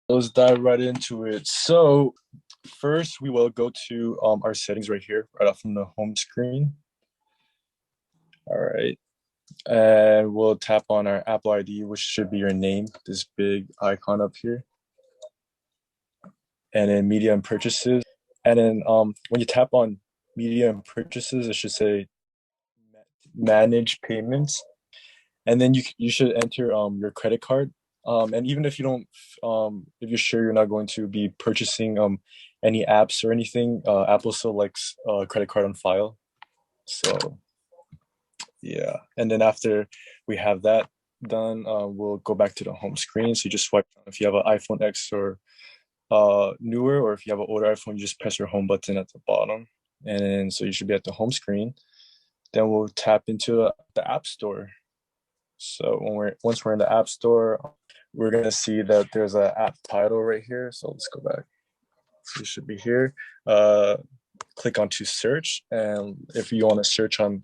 Let's dive right into it. So first we will go to our settings right here, right off from the home screen. All right. And we'll tap on our Apple ID, which should be your name, this big icon up here. And then media and purchases. And then when you tap on media and purchases, it should say manage payments. And then you should enter your credit card. And even if you don't, if you're sure you're not going to be purchasing any apps or anything, Apple still likes credit card on file. So yeah, and then after we have that done, we'll go back to the home screen. So you just swipe down. If you have an iPhone X or newer, or if you have an older iPhone, you just press your home button at the bottom, and then so you should be at the home screen. Then we'll tap into the App Store. So once we're in the App Store, we're gonna see that there's an app title right here. So let's go back. So it should be here. Uh, Click onto search, and if you want to search on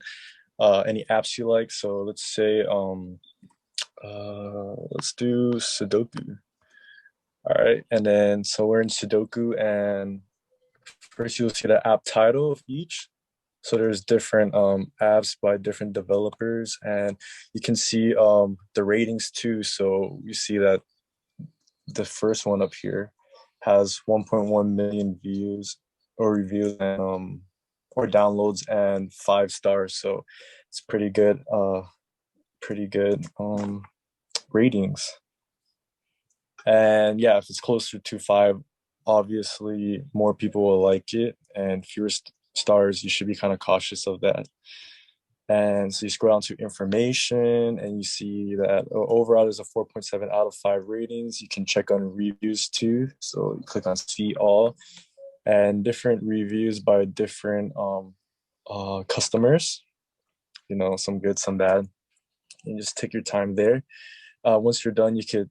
any apps you like, so let's do Sudoku. All right, and then so we're in Sudoku, and first you'll see the app title of each. So there's different apps by different developers, and you can see the ratings too. So you see that the first one up here has 1.1 million views or reviews and or downloads and 5 stars. So it's pretty good ratings. And yeah, if it's closer to 5, obviously more people will like it, and fewer stars, you should be kind of cautious of that. And so you scroll down to information and you see that overall there's a 4.7 out of 5 ratings. You can check on reviews too. So you click on see all, and different reviews by different customers, some good, some bad. You just take your time there. Once you're done, you could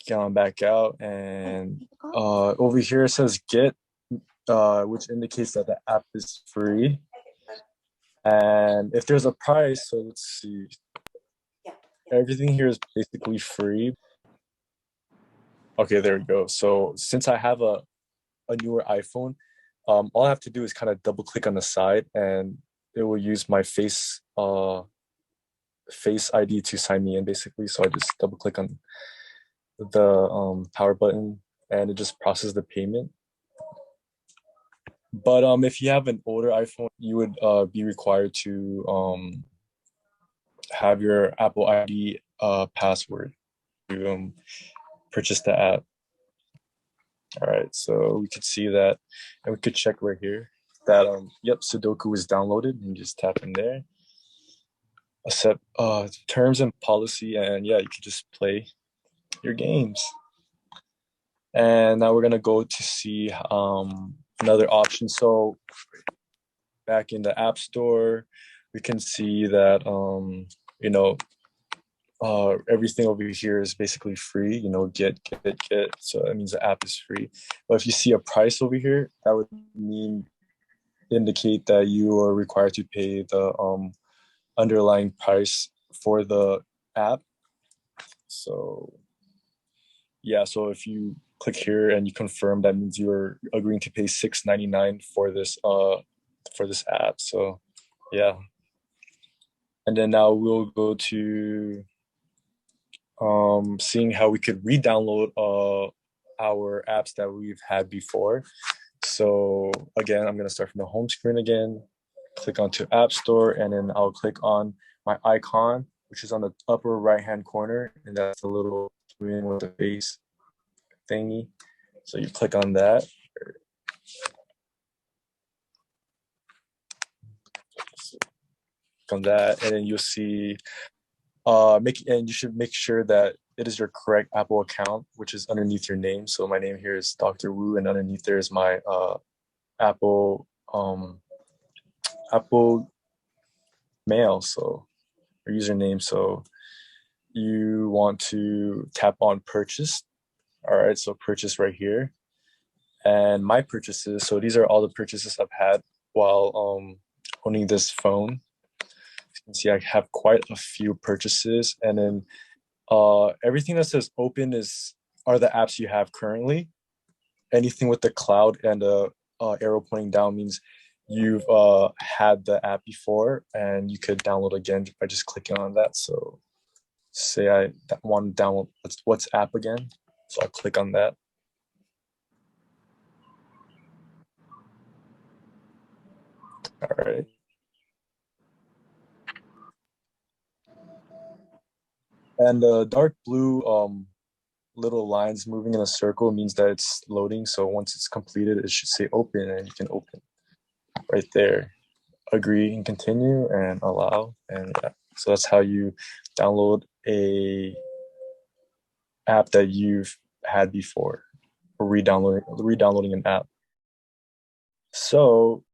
get on back out, and over here it says get, which indicates that the app is free. And if there's a price, so let's see, everything here is basically free. Okay, there we go. So since I have a newer iPhone, all I have to do is kind of double click on the side, and it will use my face ID to sign me in basically. So I just double click on the power button, and it just processes the payment. But if you have an older iPhone, you would be required to have your Apple ID password to purchase the app. All right, so we could see that, and we could check right here that yep, Sudoku is downloaded, and you just tap in there, accept terms and policy, and yeah, you could just play your games. And now we're gonna go to see another option. So back in the App Store, we can see that you know everything over here is basically free. Get. So that means the app is free. But if you see a price over here, that would indicate that you are required to pay the underlying price for the app. So yeah, so if you click here and you confirm, that means you're agreeing to pay $6.99 for this app. So yeah. And then now we'll go to seeing how we could re-download our apps that we've had before. So again, I'm gonna start from the home screen again, click onto App Store, and then I'll click on my icon, which is on the upper right-hand corner, and that's the little screen with the face thingy. So you click on that. Click on that, and then you'll see and you should make sure that it is your correct Apple account, which is underneath your name. So my name here is Dr. Wu, and underneath there is my Apple Apple Mail, so or username. So you want to tap on purchase. All right, so purchase right here, and my purchases. So these are all the purchases I've had while owning this phone. You can see I have quite a few purchases, and then everything that says open is are the apps you have currently. Anything with the cloud and a arrow pointing down means you've had the app before, and you could download again by just clicking on that. So say I want to download what's app again, so I'll click on that. All right. And the dark blue little lines moving in a circle means that it's loading. So once it's completed, it should say open, and you can open right there. Agree and continue and allow. And yeah, so that's how you download a app that you've had before, or re-downloading an app. So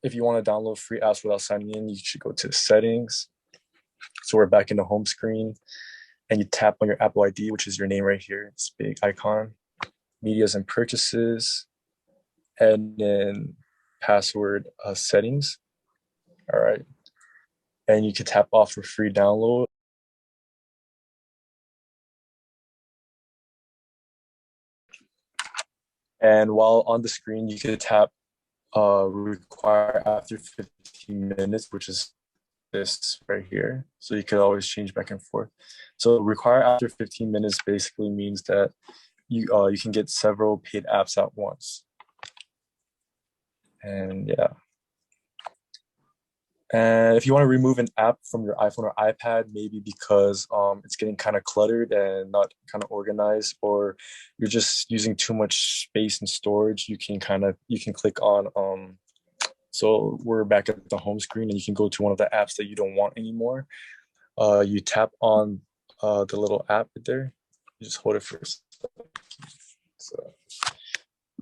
if you want to download free apps without signing in, you should go to settings. So we're back in the home screen, and you tap on your Apple ID, which is your name right here. It's big icon, medias and purchases, and then password settings. All right. And you can tap off for free download. And while on the screen, you can tap require after 15 minutes, which is this right here. So you could always change back and forth. So require after 15 minutes basically means that you can get several paid apps at once. And yeah. And if you want to remove an app from your iPhone or iPad, maybe because it's getting kind of cluttered and not kind of organized, or you're just using too much space and storage, you can click on so we're back at the home screen, and you can go to one of the apps that you don't want anymore. You tap on the little app right there. You just hold it for a second. So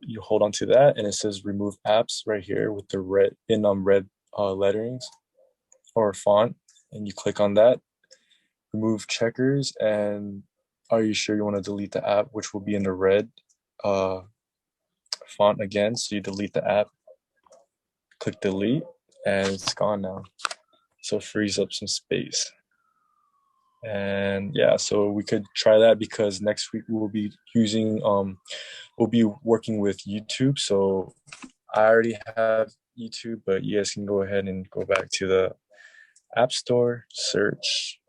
you hold on to that, and it says remove apps right here with the red letterings or font, and you click on that. Remove checkers, and are you sure you want to delete the app, which will be in the red uh, font again. So you delete the app, click delete, and it's gone now. So it frees up some space. And yeah, so we could try that because next week we'll be working with YouTube. So I already have YouTube, but you guys can go ahead and go back to the App Store, search,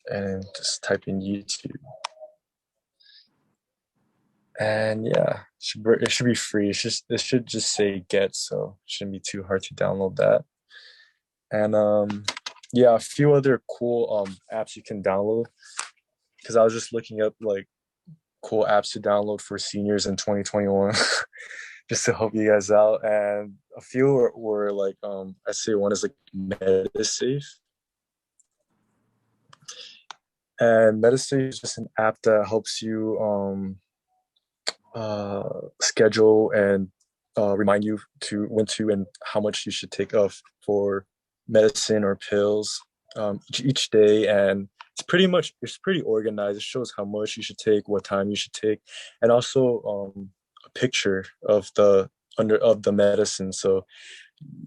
and just type in YouTube. And yeah, it should be free. It should just say get, so it shouldn't be too hard to download that. And yeah, a few other cool apps you can download, because I was just looking up like cool apps to download for seniors in 2021 just to help you guys out. And a few were like I say one is like MetaSafe. And MetaSafe is just an app that helps you schedule and remind you to when to and how much you should take of for medicine or pills each day. And it's pretty organized. It shows how much you should take, what time you should take, and also a picture of the medicine, so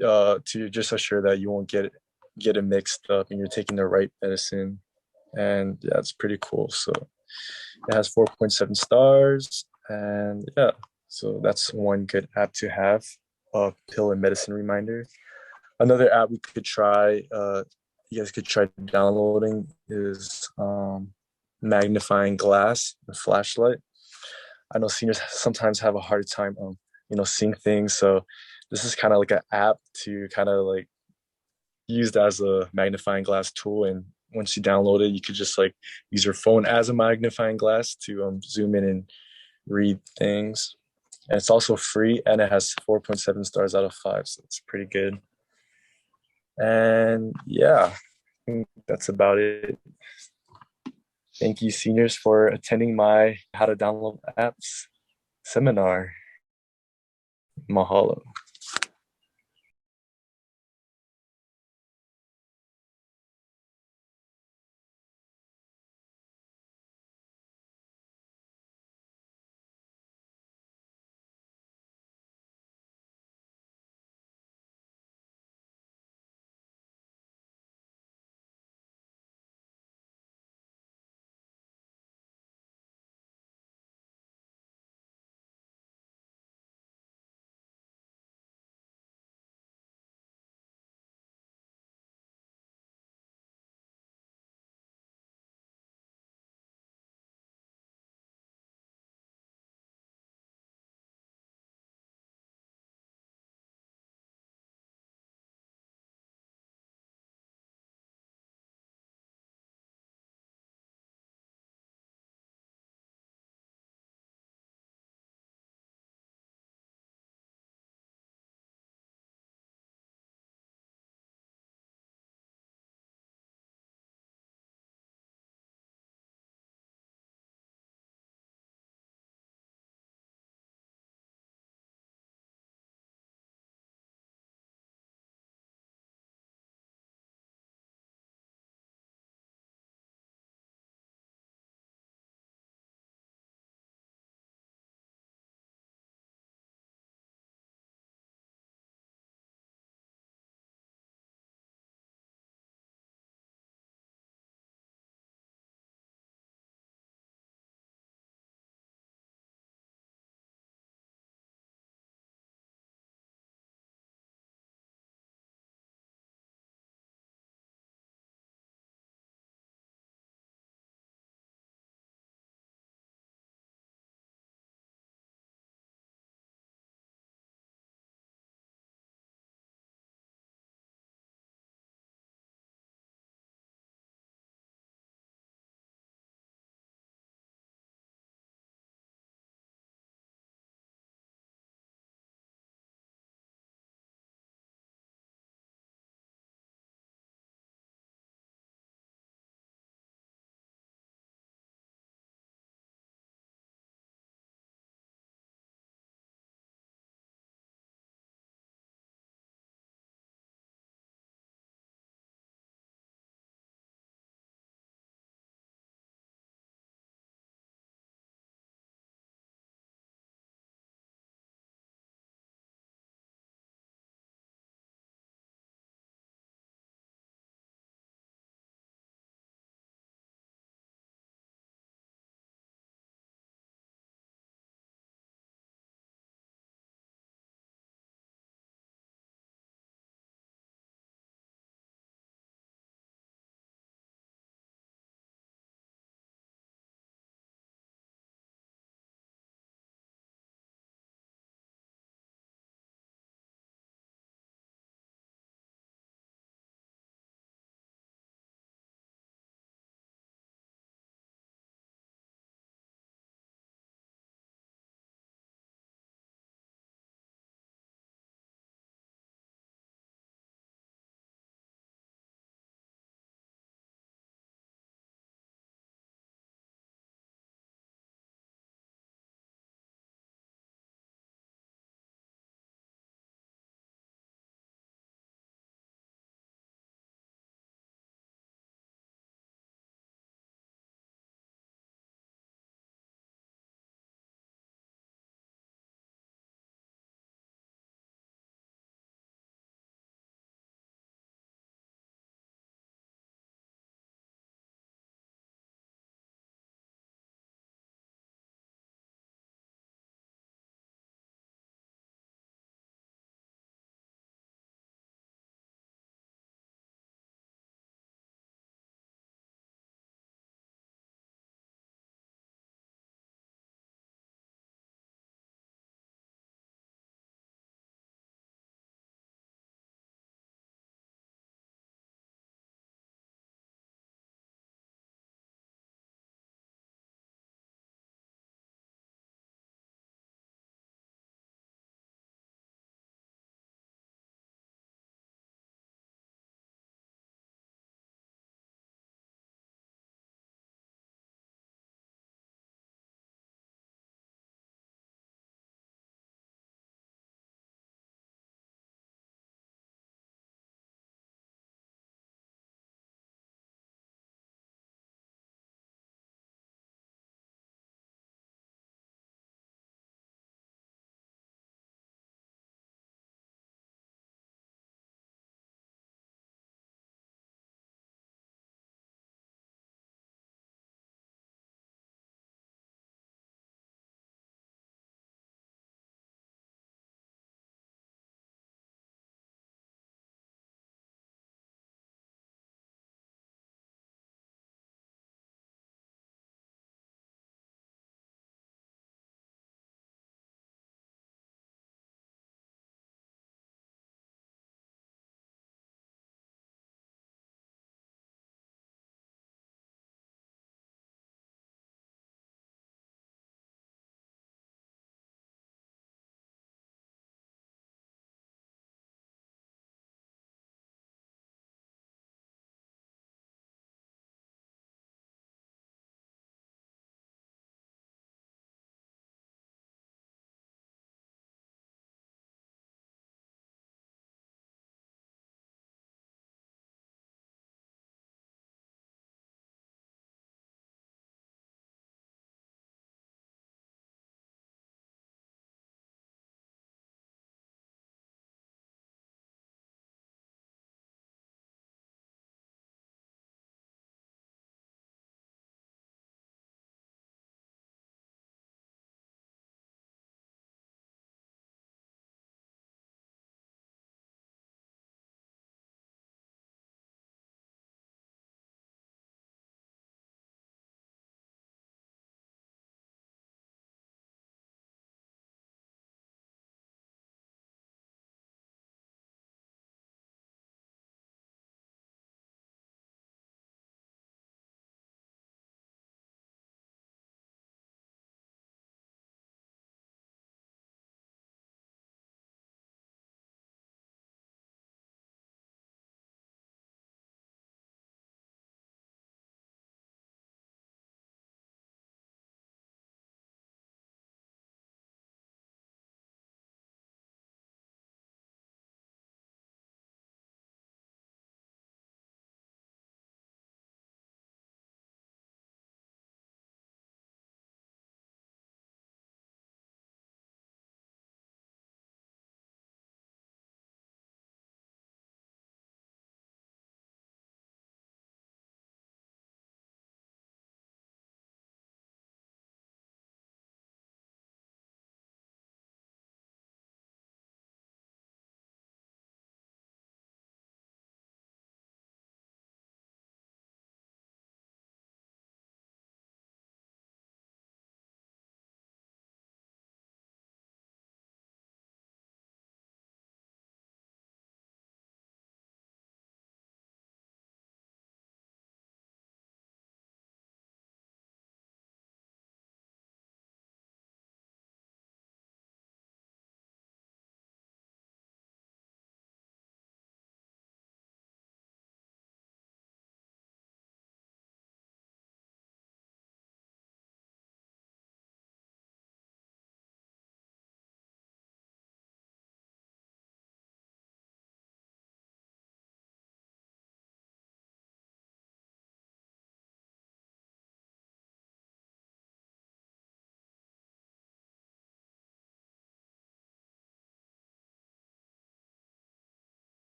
to just assure that you won't get it mixed up and you're taking the right medicine. And yeah, it's pretty cool. So it has 4.7 stars. And yeah, so that's one good app to have, a pill and medicine reminder. Another app we could try, you guys could try downloading, is magnifying glass, a flashlight. I know seniors sometimes have a hard time, seeing things. So this is kind of like an app to kind of like use that as a magnifying glass tool. And once you download it, you could just like use your phone as a magnifying glass to zoom in and read things. And it's also free, and it has 4.7 stars out of 5, so it's pretty good. And yeah, I think that's about it. Thank you, seniors, for attending my How to Download Apps seminar. Mahalo.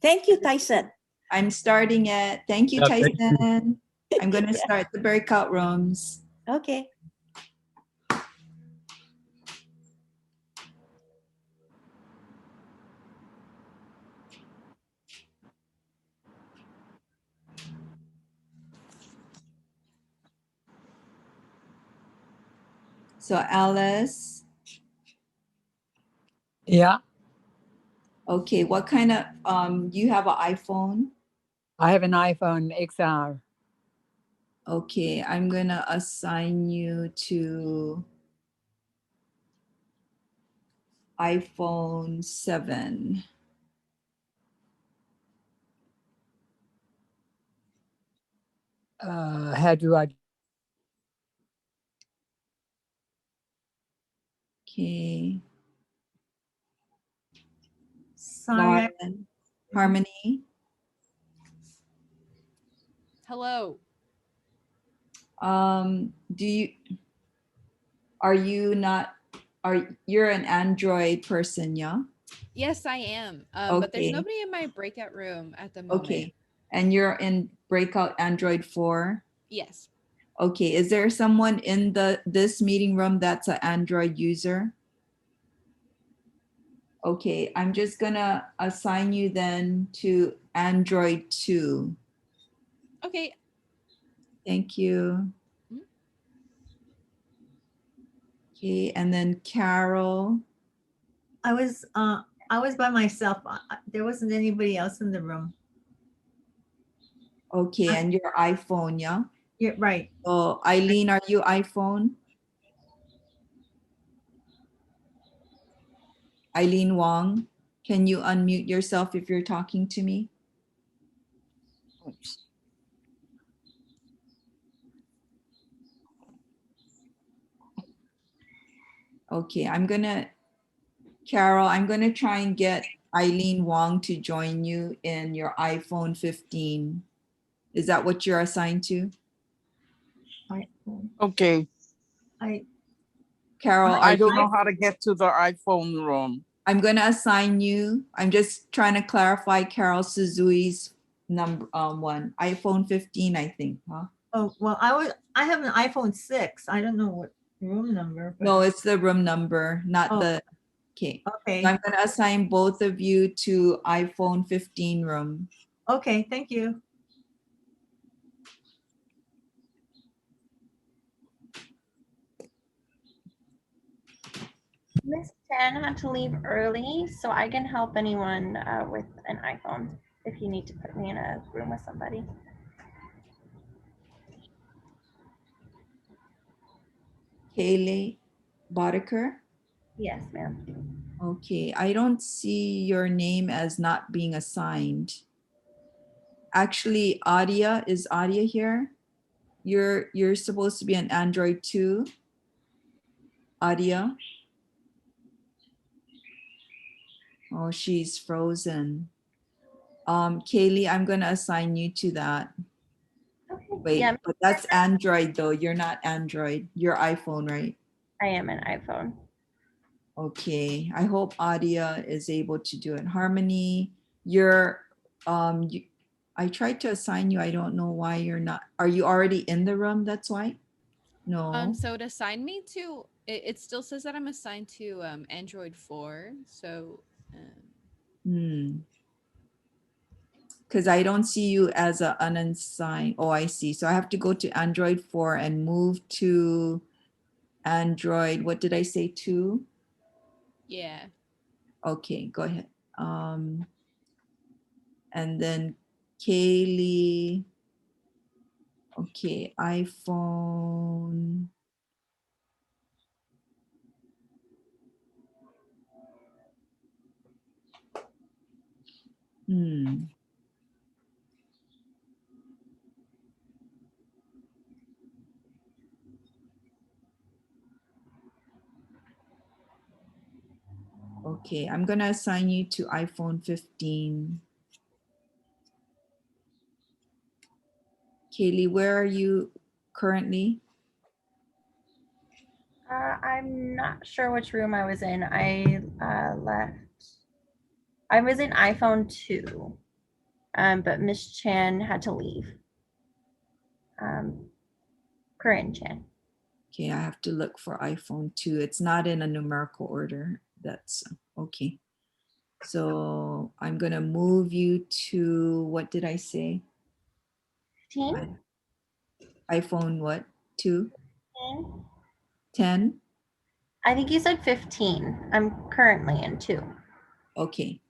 Thank you, Tyson. I'm starting it. Thank you, Yeah, thank you. Tyson. I'm going to Yeah. start the breakout rooms. Okay. So Alice, Yeah, okay, what kind of, you have an iPhone? I have an iPhone XR. Okay, I'm going to assign you to iPhone 7. How do I? Okay. Sorry. Lauren, Harmony, Hello. are you not, you're an Android person, yeah? Yes, I am. But there's Okay. nobody in my breakout room at the moment. Okay. And you're in breakout Android 4? Yes. Okay. Is there someone in this meeting room that's an Android user? Okay. I'm just gonna assign you then to Android 2. Okay. Thank you. Mhm. Okay. And then Carol. I was by myself. There wasn't anybody else in the room. Okay. And your iPhone, yeah? You're right. So Eileen, are you iPhone? Eileen Wong, can you unmute yourself if you're talking to me? Okay, Carol, I'm gonna try and get Eileen Wong to join you in your iPhone 15. Is that what you're assigned to? Okay, Carol, I don't know how to get to the iPhone room. I'm gonna assign you. I'm just trying to clarify Carol Suzui's number one, iPhone 15, I think, huh? Oh, well, I have an iPhone 6. I don't know what room number. But No, it's the room number, not Oh. the, okay. Okay. I'm gonna assign both of you to iPhone 15 room. Okay, thank you. Miss Chan had to leave early, so I can help anyone with an iPhone if you need to put me in a room with somebody. Kaylee Boddicker. Yes, ma'am. Okay, I don't see your name as not being assigned. Actually, Adia, is Adia here? You're supposed to be an Android 2. Adia. Oh, she's frozen. Kaylee, I'm gonna assign you to that. Okay. Wait, Yeah, but that's Android though. You're not Android. You're iPhone, right? I am an iPhone. Okay. I hope Adia is able to do it. Harmony, you're I tried to assign you. I don't know why you're not. Are you already in the room? That's why? No. So to assign me to it still says that I'm assigned to Android 4. So Because I don't see you as an unassigned. Oh, I see. So I have to go to Android 4 and move to Android. What did I say? 2? yeah. Okay, go ahead. And then Kaylee. Okay, iPhone. Okay, I'm gonna assign you to iPhone 15. Kaylee, where are you currently? I'm not sure which room I was in. I left I was in iPhone 2, but Miss Chan had to leave. Corinne Chan. Okay, I have to look for iPhone 2. It's not in a numerical order. That's okay. So I'm gonna move you to, what did I say? 15? iPhone what? 2? 10? 10? I think you said 15. I'm currently in 2. Okay.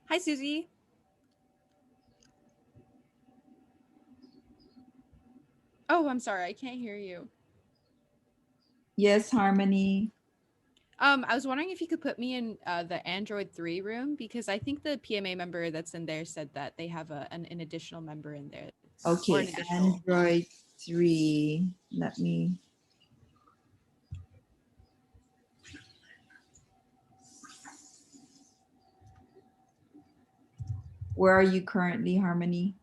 Hi, Susie. Oh, I'm sorry. I can't hear you. Yes, Harmony. I was wondering if you could put me in the Android 3 room because I think the PMA member that's in there said that they have an additional member in there. Or an Okay, additional. Android 3. Let me. Where are you currently, Harmony?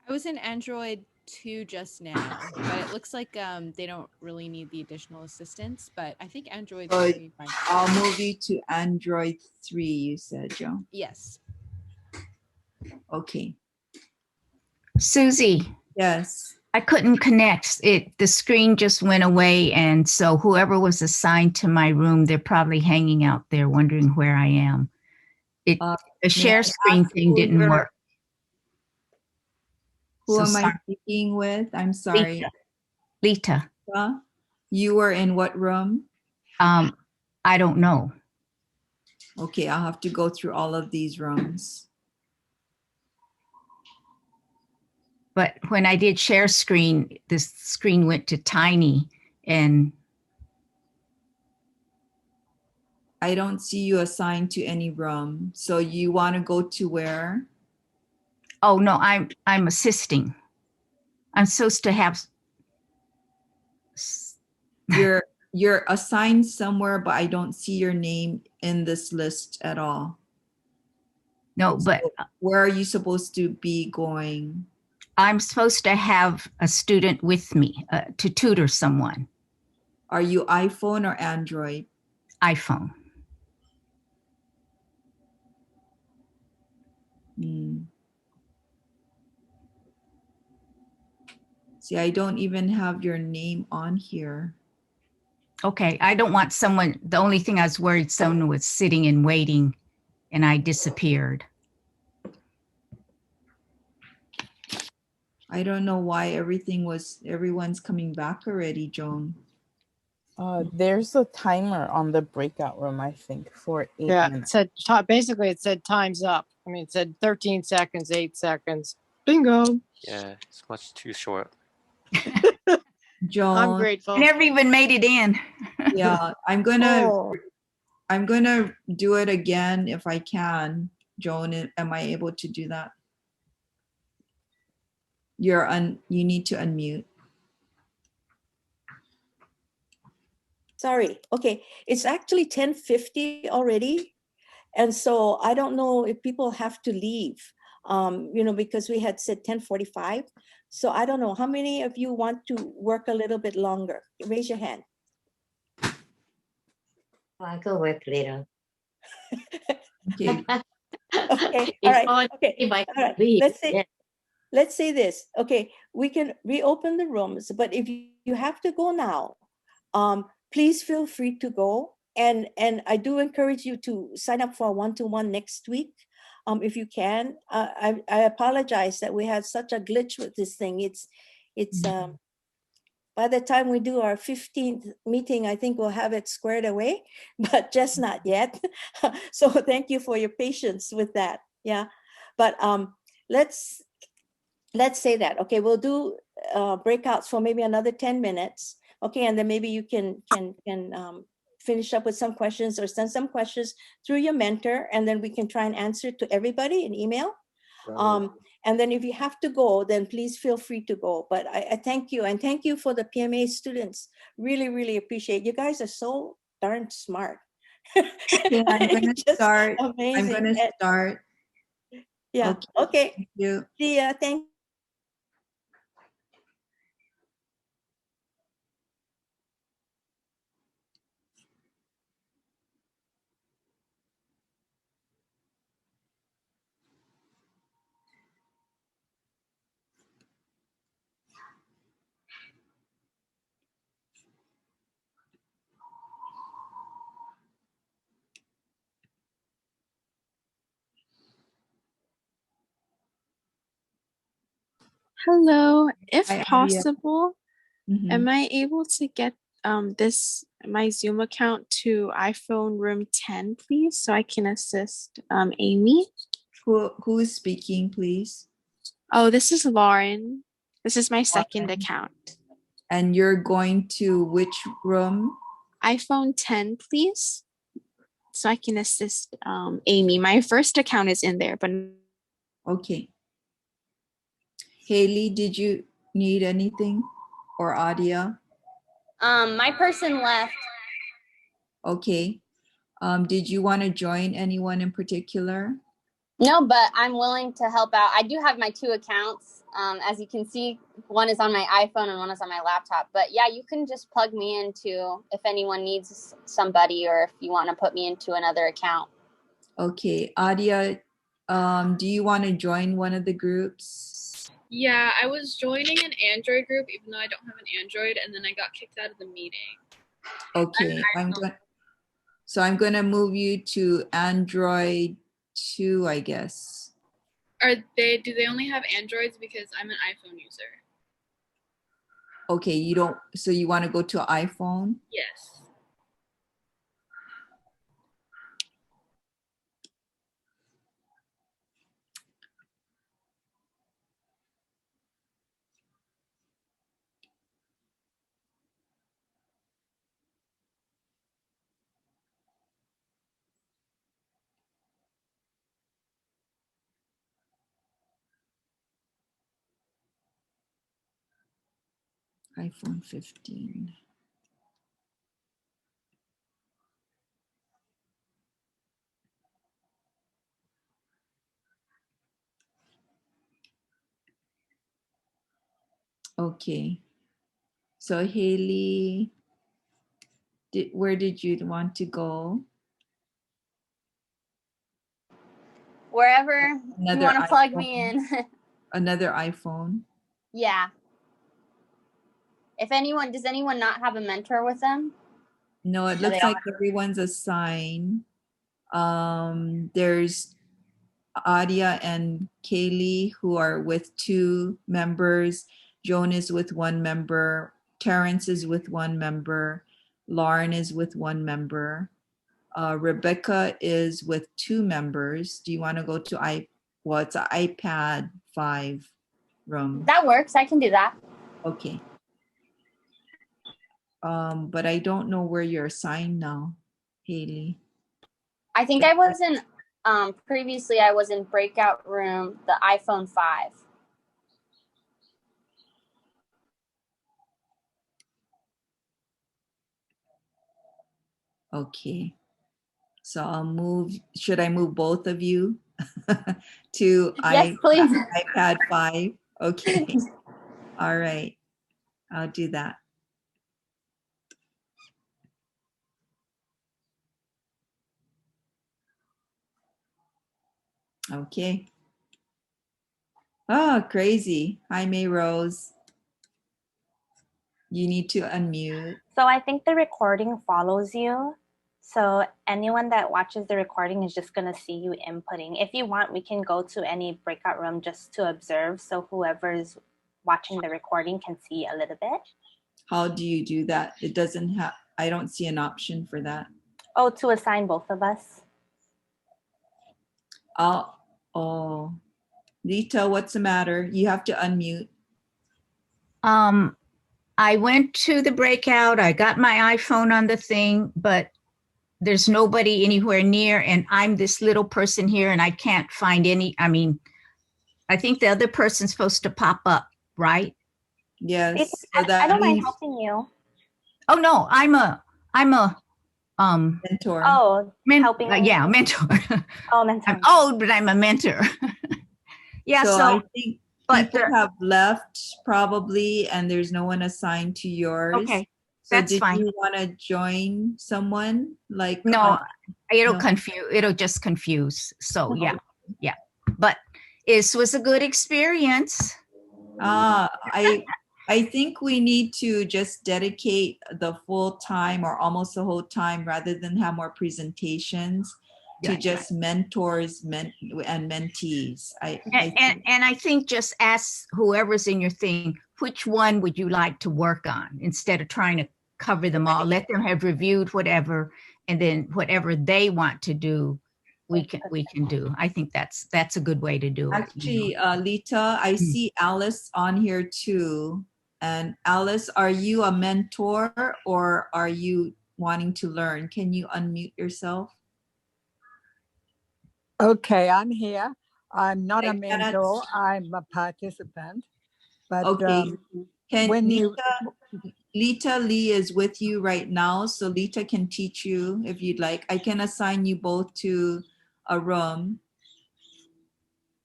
I was in Android 2 just now, but it looks like they don't really need the additional assistance. But I think Android Oh, 3 might. I'll move you to Android 3, you said, Joe. Yes. Okay. Susie, Yes. I couldn't connect. The screen just went away, and so whoever was assigned to my room, they're probably hanging out there wondering where I am. The May share I screen ask thing who didn't you're- work. Who So am I sorry. speaking with? I'm sorry. Lita, Lita, you were in what room? I don't know. Okay, I'll have to go through all of these rooms. But when I did share screen, this screen went to tiny, and I don't see you assigned to any room. So you want to go to where? oh no, I'm assisting. I'm supposed to have. You're assigned somewhere, but I don't see your name in this list at all. No, but Where are you supposed to be going? I'm supposed to have a student with me to tutor someone. Are you iPhone or Android? iPhone. See, I don't even have your name on here. Okay, I don't want someone, the only thing I was worried someone was sitting and waiting and I disappeared. I don't know why everyone's coming back already, Joan. There's a timer on the breakout room, I think, for 8 Yeah, it minutes. said basically it said time's up. I mean, it said 13 seconds, 8 seconds. Bingo. Yeah, it's much too short. Joan. I'm grateful. I never even made it in. Yeah, I'm gonna Oh, do it again if I can. Joan, am I able to do that? You need to unmute. Sorry. Okay. It's actually 10:50 already. And so I don't know if people have to leave, because we had said 10:45. So I don't know. How many of you want to work a little bit longer? Raise your hand. I go work later. Okay. Okay. All right. Okay. If I All right. leave, Let's say this. Okay. We can reopen the rooms, but if you have to go now, please feel free to go. And I do encourage you to sign up for a one-to-one next week, if you can. I apologize that we had such a glitch with this thing. It's by the time we do our 15th meeting, I think we'll have it squared away, but just not yet. So thank you for your patience with that. Yeah, but let's say that. Okay, we'll do breakouts for maybe another 10 minutes. Okay, and then maybe you can finish up with some questions or send some questions through your mentor, and then we can try and answer to everybody in email. And then if you have to go, then please feel free to go. But I thank you, and thank you for the PMA students. Really, really appreciate. You guys are so darn smart. Okay, I'm gonna Just start. amazing. I'm gonna start. Yeah. Okay. Okay. Thank you. See ya. Thank Hello, if Hi, Adia. possible, Mhm. am I able to get my Zoom account to iPhone room 10, please, so I can assist Amy? Who is speaking, please? Oh, this is Lauren. This is my second Lauren. account. And you're going to which room? iPhone 10, please, so I can assist Amy. My first account is in there, but Okay. Haley, did you need anything? Or Adia? My person left. Okay. Did you want to join anyone in particular? No, but I'm willing to help out. I do have my 2 accounts. As you can see, one is on my iPhone and one is on my laptop. But yeah, you can just plug me into if anyone needs somebody or if you want to put me into another account. Okay. Adia, do you want to join one of the groups? Yeah, I was joining an Android group even though I don't have an Android, and then I got kicked out of the meeting. Okay. I'm going to move you to Android 2, I guess. Do they only have Androids? Because I'm an iPhone user. Okay, so you want to go to iPhone? Yes. iPhone 15. Okay. So Haley, where did you want to go? Wherever you Another want to plug iPhone? me in. Another iPhone? Yeah. Does anyone not have a mentor with them? No, it Are looks they like everyone's assigned. There's Adia and Kaylee who are with 2 members. Joan is with 1 member. Terrence is with 1 member. Lauren is with 1 member. Rebecca is with 2 members. Do you want to go to it's an iPad 5 room? That works. I can do that. Okay. But I don't know where you're assigned now, Haley. I think I was in previously I was in breakout room, the iPhone 5. Okay. So should I move both of you to Yes, please. iPad 5? Okay. All right. I'll do that. Okay. Oh, crazy. Hi, May Rose. You need to unmute. So I think the recording follows you. So anyone that watches the recording is just going to see you inputting. If you want, we can go to any breakout room just to observe. So whoever's watching the recording can see a little bit. How do you do that? It doesn't have, I don't see an option for that. Oh, to assign both of us. Oh, Lita, what's the matter? You have to unmute. I went to the breakout. I got my iPhone on the thing, but there's nobody anywhere near, and I'm this little person here, and I can't find any. I mean, I think the other person's supposed to pop up, right? Yes. I don't mind helping you. Oh no, I'm a mentor. Oh, helping. Yeah, mentor. Oh, mentor. I'm old, but I'm a mentor. Yeah, so I think but people have left probably, and there's no one assigned to yours. Okay, So that's did fine. you want to join someone like? No, it'll no. confuse. It'll just confuse. So yeah. But it was a good experience. I think we need to just dedicate the full time or almost the whole time rather than have more presentations to Right. just mentors and mentees. And I think just ask whoever's in your thing, which one would you like to work on instead of trying to cover them all. Let them have reviewed whatever, and then whatever they want to do, we can do. I think that's a good way to do it. Actually, Lita, I see Alice on here too. And Alice, are you a mentor or are you wanting to learn? Can you unmute yourself? Okay, I'm here. I'm not I a cannot mentor. I'm a participant. But Okay. Can when you Lita Lee is with you right now, so Lita can teach you if you'd like. I can assign you both to a room,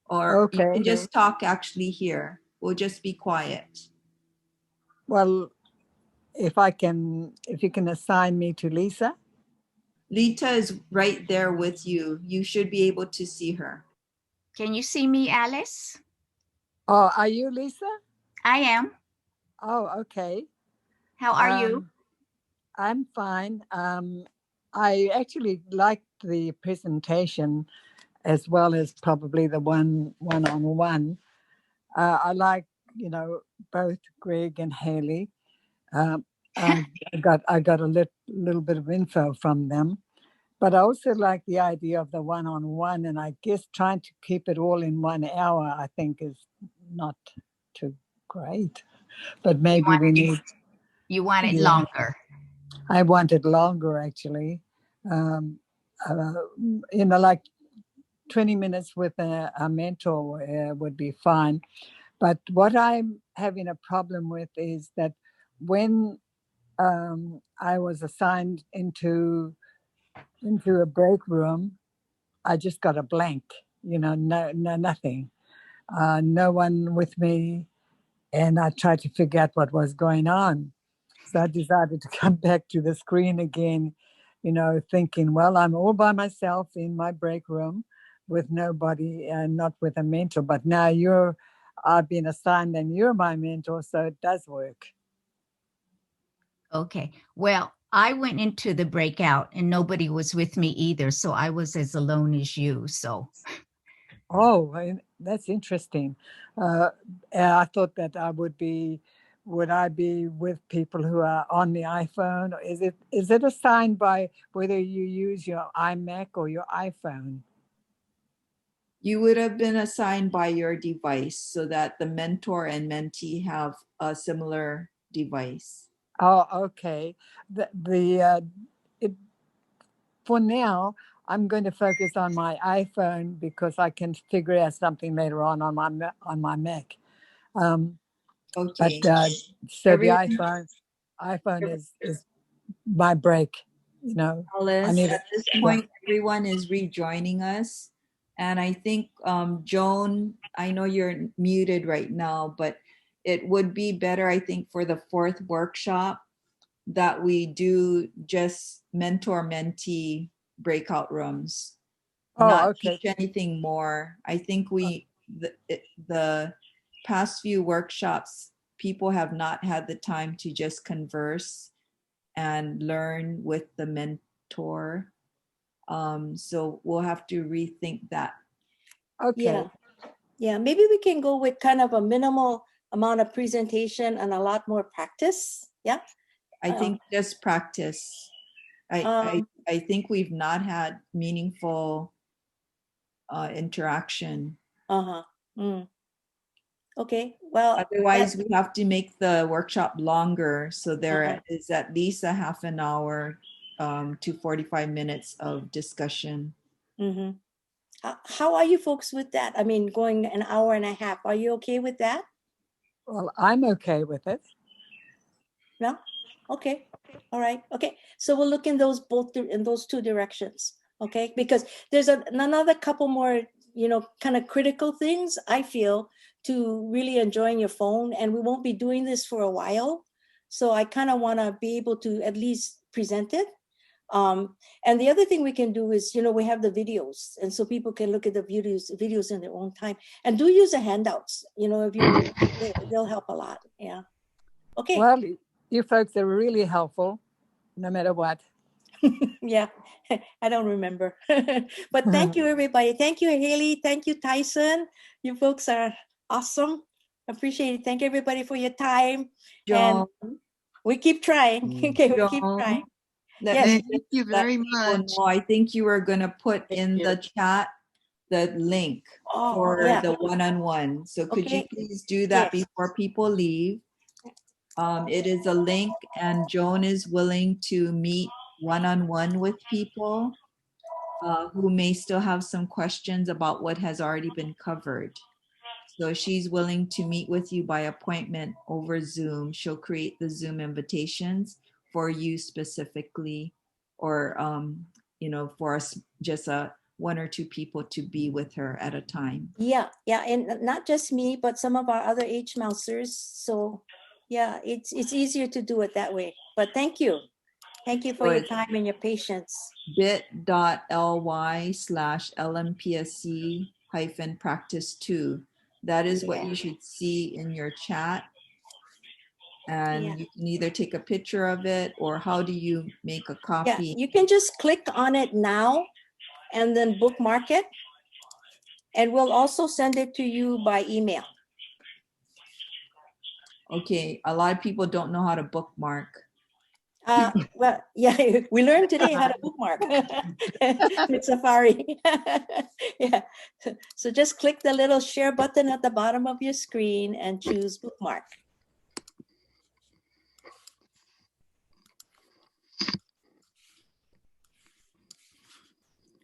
or you Okay. can just talk actually here. We'll just be quiet. well, if you can assign me to Lisa. Lita is right there with you. You should be able to see her. Can you see me, Alice? Oh, are you Lisa? I am. Oh, okay. How are you? I'm fine. I actually liked the presentation as well as probably the one-on-one. I like, both Greg and Haley. I got a little bit of info from them, but I also like the idea of the one-on-one, and I guess trying to keep it all in 1 hour, I think is not too great, but maybe we need. You want it Yeah. longer. I want it longer, actually. Like 20 minutes with a mentor would be fine. But what I'm having a problem with is that when I was assigned into a break room, I just got a blank, no nothing, no one with me, and I tried to figure out what was going on. So I decided to come back to the screen again, thinking, well, I'm all by myself in my break room with nobody and not with a mentor. But now I've been assigned and you're my mentor, so it does work. Okay. Well, I went into the breakout and nobody was with me either. So I was as alone as you. So. Oh, that's interesting. I thought that would I be with people who are on the iPhone? Is it assigned by whether you use your iMac or your iPhone? You would have been assigned by your device so that the mentor and mentee have a similar device. Oh, okay. For now, I'm going to focus on my iPhone because I can figure out something later on my Mac. Okay. But so the iPhone is my break. Alice, at this point, everyone is rejoining us. And I think, Joan, I know you're muted right now, but it would be better, I think, for the 4th workshop that we do just mentor-mentee breakout rooms. Not teach anything more. I think the past few workshops, people have not had the time to just converse and learn with the mentor. So we'll have to rethink that. Okay. Yeah, maybe we can go with kind of a minimal amount of presentation and a lot more practice. Yeah. I think just practice. I think we've not had meaningful interaction. Mm. Okay, well, Otherwise, we have to make the workshop longer. So there Uh-huh. is at least a half an hour to 45 minutes of discussion. Mm-hmm. How are you folks with that? I mean, going an hour and a half. Are you okay with that? Well, I'm okay with it. No? Okay. All right. Okay. So we'll look in those in those two directions. Okay. Because there's another couple more, kind of critical things I feel to really enjoying your phone. And we won't be doing this for a while. So I kind of want to be able to at least present it. And the other thing we can do is, we have the videos, and so people can look at the videos in their own time, and do use the handouts. If they'll help a lot. Yeah. Okay. Well, you folks are really helpful, no matter what. Yeah, I don't remember. But thank you, everybody. Thank you, Haley. Thank you, Tyson. You folks are awesome. Appreciate it. Thank everybody for your time. John. And we keep trying. Okay, we keep John, trying. let Yes. me Thank just let people know, I think you were going to put in the chat the link for yeah. the one-on-one. So could you Okay. please do that Yes. before people leave? It is a link, and Joan is willing to meet one-on-one with people who may still have some questions about what has already been covered. So she's willing to meet with you by appointment over Zoom. She'll create the Zoom invitations for you specifically, or for us, just one or two people to be with her at a time. Yeah, and not just me, but some of our other HMOusers. So yeah, it's easier to do it that way. But thank you. Thank you for So your it's time and your patience. bit.ly/LMPSC-practice2. That is what Yeah. you should see in your chat. And Yeah. you can either take a picture of it, or how do you make a Yeah, copy? you can just click on it now and then bookmark it. And we'll also send it to you by email. Okay, a lot of people don't know how to bookmark. Well, yeah, we learned today how to bookmark with Safari. Yeah, so just click the little share button at the bottom of your screen and choose bookmark.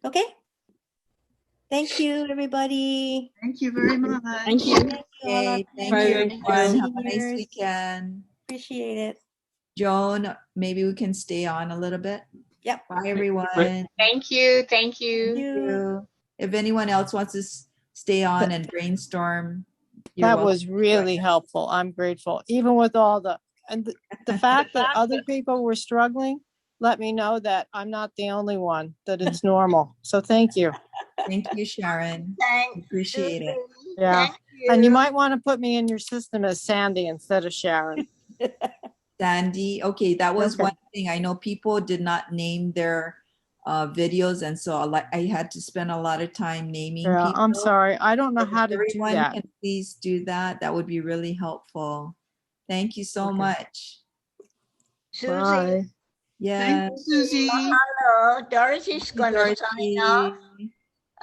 Okay. Thank you, everybody. Thank you very much. Thank you. Thank you, all our Okay, thank seniors, you, everyone. Have a nice seniors. weekend. Appreciate it. Joan, maybe we can stay on a little bit. Yep. Bye, everyone. Thank you. Thank you. Thank you. If anyone else wants to stay on and brainstorm, you're That welcome was to really join us. helpful. I'm grateful. Even with all the fact that other people were struggling, let me know that I'm not the only one, that it's normal. So thank you. Thank you, Sharon. Thanks. Appreciate it. Yeah. Thank you. And you might want to put me in your system as Sandy instead of Sharon. Sandy, okay, that was Okay. one thing. I know people did not name their videos, and so I had to spend a lot of time naming Yeah, people. I'm sorry. I don't know So how if to do everyone that. can please do that. That would be really helpful. Thank you so Okay. much. Susie. Bye. Yeah. Susie. Mahalo. Dorothy's going to sign off.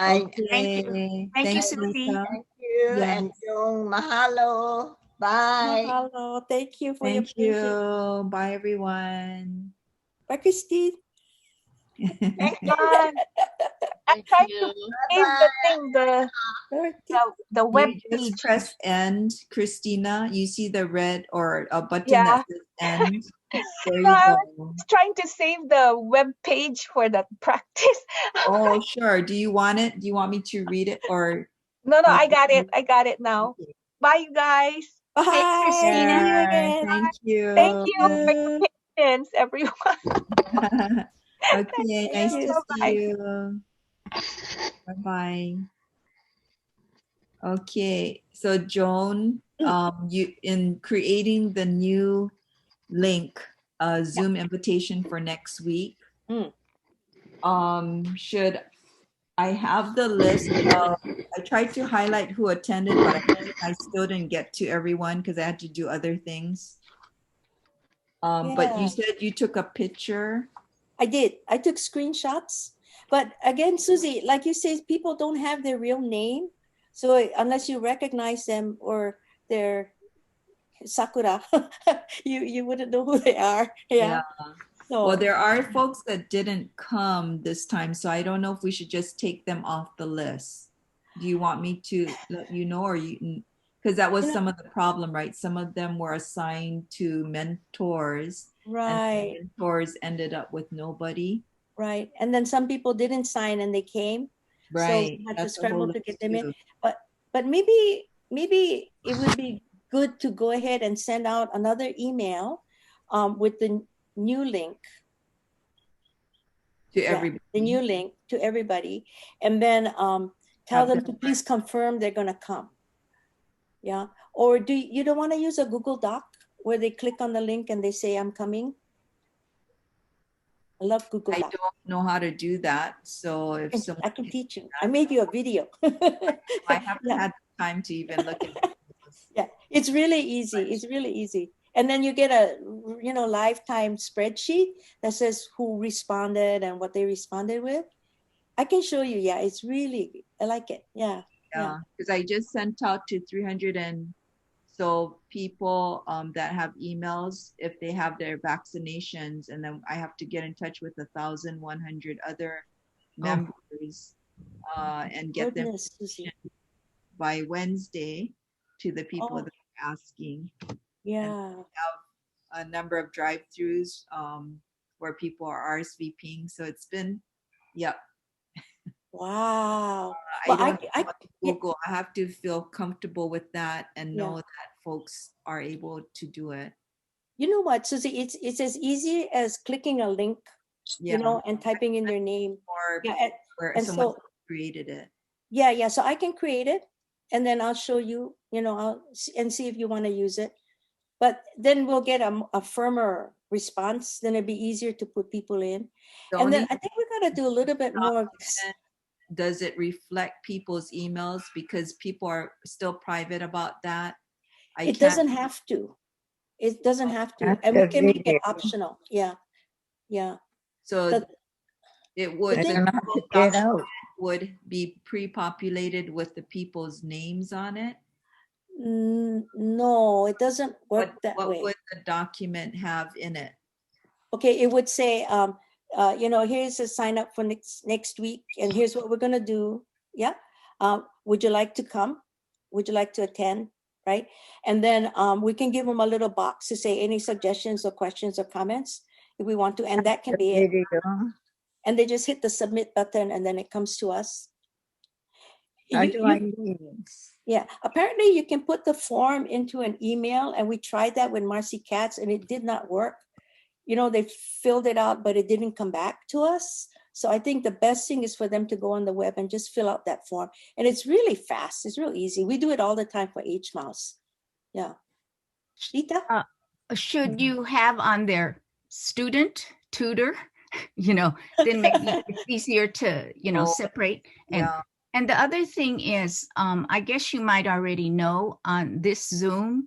Okay. Thank you. Thank you, Susie. Lisa. Thank you. Yes. And Joan, mahalo. Bye. Mahalo. Thank you for your Thank patience. you. Bye, everyone. Bye, Christine. Thanks, God. I tried to save the thing, the web You just page. press end, Christina. You see the red or a button Yeah. that says end. There No, you I go. was trying to save the web page for the practice. Oh, sure. Do you want it? Do you want me to read it or? No, I got it. I got it now. Okay. Bye, you guys. Bye. Thanks, Christina. See you Yeah, again. thank you. Thank you for your patience, everyone. Okay, nice you. to Bye-bye. see you. Bye-bye. Okay, so Joan, you in creating the new link, Zoom invitation for next week. Should I have the list of, I tried to highlight who attended, but I think I still didn't get to everyone because I had to do other things. But you Yeah. said you took a picture. I did. I took screenshots. But again, Susie, like you say, people don't have their real name. So unless you recognize them or they're Sakura, you wouldn't know who they are. Yeah. So, Well, there are folks that didn't come this time, so I don't know if we should just take them off the list. Do you want me to let you know, or you? Because that was some of the problem, right? Some of them were assigned to mentors, right. and the mentors ended up with nobody. Right. And then some people didn't sign and they came. Right. So we had to That's a whole scramble to get them list in. too. But maybe it would be good to go ahead and send out another email with the new link. To everybody. The new link to everybody. And then tell them to please confirm they're gonna come. Yeah. Or you don't want to use a Google Doc where they click on the link and they say I'm coming? I love Google Doc. I don't know how to do that. So if someone I can teach you. I made you a video. I haven't had time to even look at it. Yeah, it's really easy. It's really easy. And then you get a lifetime spreadsheet that says who responded and what they responded with. I can show you. Yeah, it's really, I like it. Yeah. Yeah, because I just sent out to 300 and so people that have emails if they have their vaccinations, and then I have to get in touch with 1,100 other members and get them by Wednesday to the people that are asking. Yeah. And we have a number of drive-throughs where people are RSVPing. So it's been, yep. Wow. I Google. I have to feel comfortable with that and know that folks are able to do it. You know what, Susie? It's as easy as clicking a link, and typing in your name. Or someone created it. Yeah. So I can create it, and then I'll show you. And see if you want to use it. But then we'll get a firmer response. Then it'd be easier to put people in. And then I think we got to do a little bit more. Does it reflect people's emails because people are still private about that? It doesn't have to. It doesn't have to. And we can make it optional. Yeah. So it would be pre-populated with the people's names on it. No, it doesn't work that way. What would the document have in it? Okay, it would say, here's a sign up for next week, and here's what we're gonna do. Yeah. Would you like to come? Would you like to attend? Right. And then we can give them a little box to say any suggestions or questions or comments if we want to, and that can be it. And they just hit the submit button, and then it comes to us. Yeah, apparently you can put the form into an email, and we tried that with Marcy Katz, and it did not work. They filled it out, but it didn't come back to us. So I think the best thing is for them to go on the web and just fill out that form. And it's really fast. It's real easy. We do it all the time for HMOuse. Yeah. Rita? Should you have on their student, tutor, then make it easier to, separate. And the other thing is, I guess you might already know on this Zoom,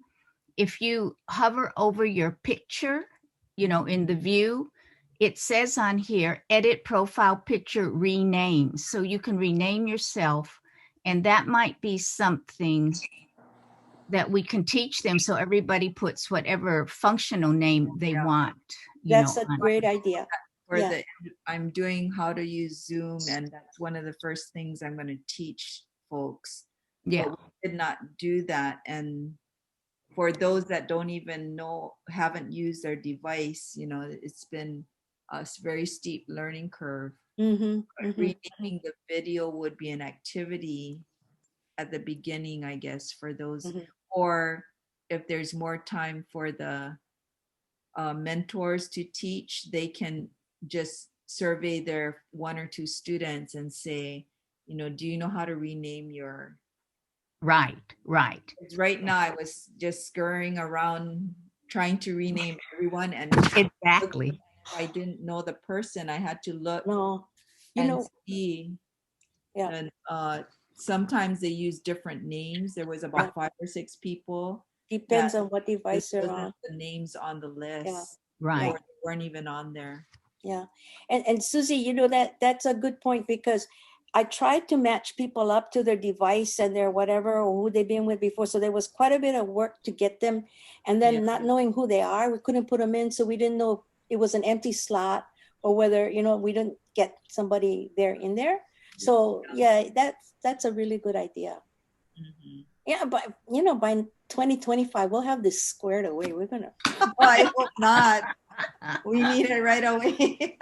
if you hover over your picture, in the view, it says on here, edit profile picture rename. So you can rename yourself. And that might be something that we can teach them. So everybody puts whatever functional name they want. That's a great idea. I'm doing how to use Zoom, and that's one of the first things I'm going to teach folks. Yeah. But we did not do that. And for those that don't even know, haven't used their device, it's been a very steep learning curve. Renaming the video would be an activity at the beginning, I guess, for those, or if there's more time for the mentors to teach, they can just survey their 1 or 2 students and say, do you know how to rename your... Right. Right now, I was just scurrying around trying to rename everyone, and exactly. I didn't know the person. I had to look see. Yeah. And sometimes they use different names. There was about 5 or 6 people. Depends on what device they're on. The names on the list. Yeah. Right. Or they weren't even on there. Yeah. And Susie, that's a good point, because I tried to match people up to their device and their whatever, or who they've been with before. So there was quite a bit of work to get them. And then not knowing who they are, we couldn't put them in. So we didn't know if it was an empty slot or whether, we didn't get somebody there in there. So yeah, that's a really good idea. Yeah, but by 2025, we'll have this squared away. We're gonna. Oh, I hope not. We need it right away.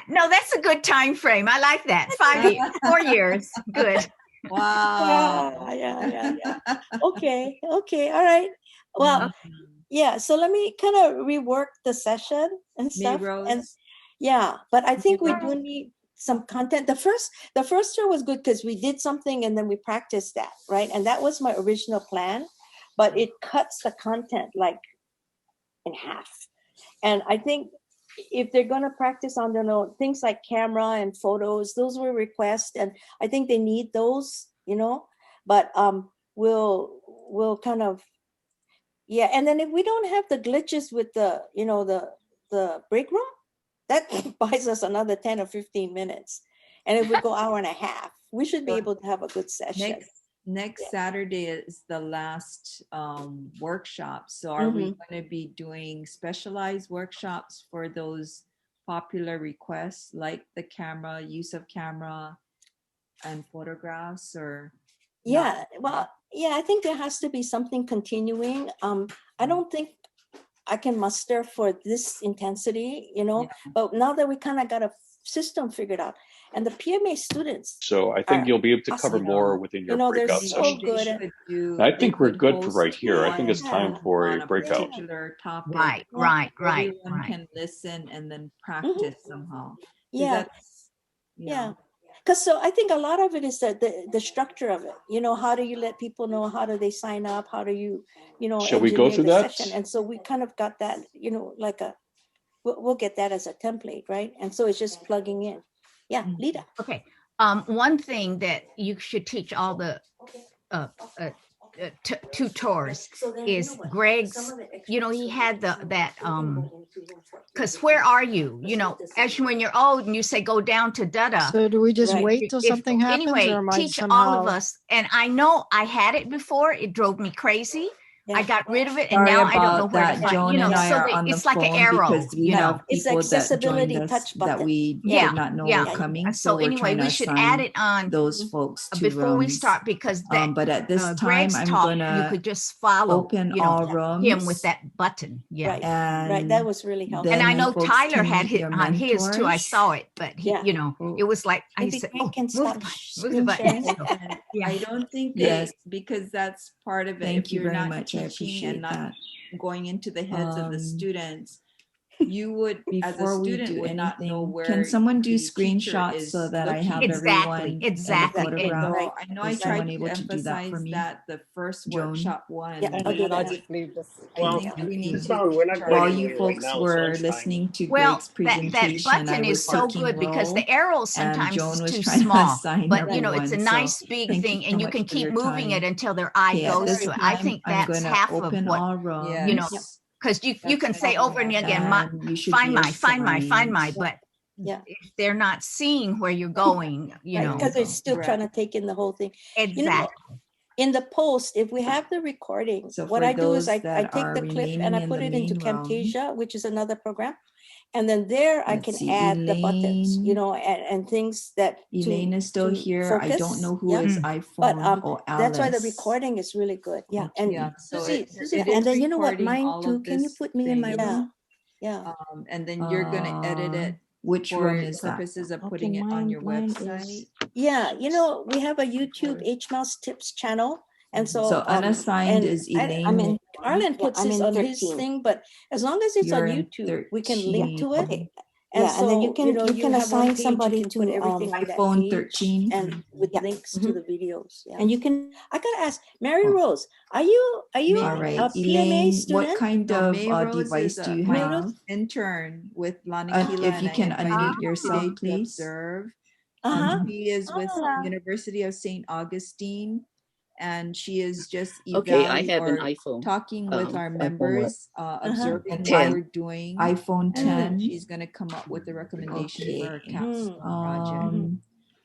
No, that's a good time frame. I like that. 5 years, 4 years. Good. Wow. Yeah. Okay. All right. Well, yeah. So let me kind of rework the session and stuff. And yeah, but I think we do need some content. The first year was good because we did something and then we practiced that, right? And that was my original plan, but it cuts the content like in half. And I think if they're going to practice on things like camera and photos, those were requests, and I think they need those, but we'll kind of, and then if we don't have the glitches with the break room, that buys us another 10 or 15 minutes. And if we go hour and a half, we should be able to have a good session. Next Saturday is the last workshop. So are we going to be doing specialized workshops for those popular requests, like the camera, use of camera and photographs, or? Yeah, well, I think there has to be something continuing. I don't think I can muster for this intensity, but now that we kind of got a system figured out, and the PMA students. So I think you'll be able to cover more within your breakout so session. Good. I think we're good for right here. I think it's time for a breakout. Topic. Right. Everyone can listen and then practice somehow. Yeah. Because so I think a lot of it is the structure of it. How do you let people know? How do they sign up? How do you, Shall we go through that? Session? And so we kind of got that, like we'll get that as a template, right? And so it's just plugging in. Yeah, Lita. Okay. One thing that you should teach all the tutors is Greg's, he had because where are you? As when you're old and you say go down to da-da. So do we just wait till something happens? Anyway, or am I teach all of us. And I know I had it before. It drove me crazy. I got rid of it, and now I don't know where to find. It's like an arrow. It's accessibility touch button that we did not know were coming. So anyway, we should add it on those folks before we start, because but at this time, Greg's I'm talk, gonna you could just follow open all rooms him with that button. Right. That was really helpful. And I know Tyler had on his too. I saw it, but it was like I said, move the button. I don't think because that's part of it. Thank you very not much. I appreciate and not that. Going into the heads of the students, you would, as a Before we student, do would not know anything, where. can someone do the teacher screenshots is so that I have looking. everyone Exactly. and the photograph? So I know I Is tried someone to able to do that emphasize for me? that the first Joan? workshop one. Yeah, I'll do And I that. just leave this. I think we need It's to fine, we're not try going While to- you anywhere folks right now, so were it's fine. listening to Well, Greg's that presentation, button I is was so taking good because roll, the arrow and sometimes Joan is was too trying to small. assign But it's a everyone, nice so big thank thing, you so and you much can for keep your moving time. it until their eye Okay, at goes this to it. I time, think I'm that's gonna half of open what all rooms. because you can say over and again, And you should find be find my, assigned. but Yeah. if they're not seeing where you're going, Because they're still trying to take in the whole thing. Exactly. In the post, if we have the recording, So what for I do is those I that take are the clip and I remaining in put the it into main room, Camtasia, which is another program. And then there I Let's can see, add the buttons, Elaine. and things that Elaine is still to here. I don't focus. know who Yeah. is But iPhone or Alice. that's why the recording is really good. Yeah. And So Susie, it Susie, is and then you know what, recording mine all too. of Can you this put me in my thing. room? Yeah. And then you're gonna edit it Which for room is that? purposes of putting it on your website. Yeah, we have a YouTube HMouse Tips channel. And so, So unassigned and is I Elaine. mean, Arlen puts I'm this in on his 13. thing, but as long as it's You're on in YouTube, we can link to it. 13. And Yeah, and then you so, can you can have assign one page, somebody you can put to, everything on that iPhone page 13. and with links to the videos. Yeah. and you can I gotta ask, Mary Rose, are you All right, a PMA Elaine, student? what kind No, of May Rose device is do you my have? intern with Lanikila. If you and can I invited unmute her yourself, today to please. observe. Uh-huh. She is with Ah. University of St. Augustine, and she is just Okay, I have an iPhone. talking with our iPhone what? members, observing what 10. we're doing. iPhone And then 10. she's going to come up with a recommendation Okay. for our CAPS project.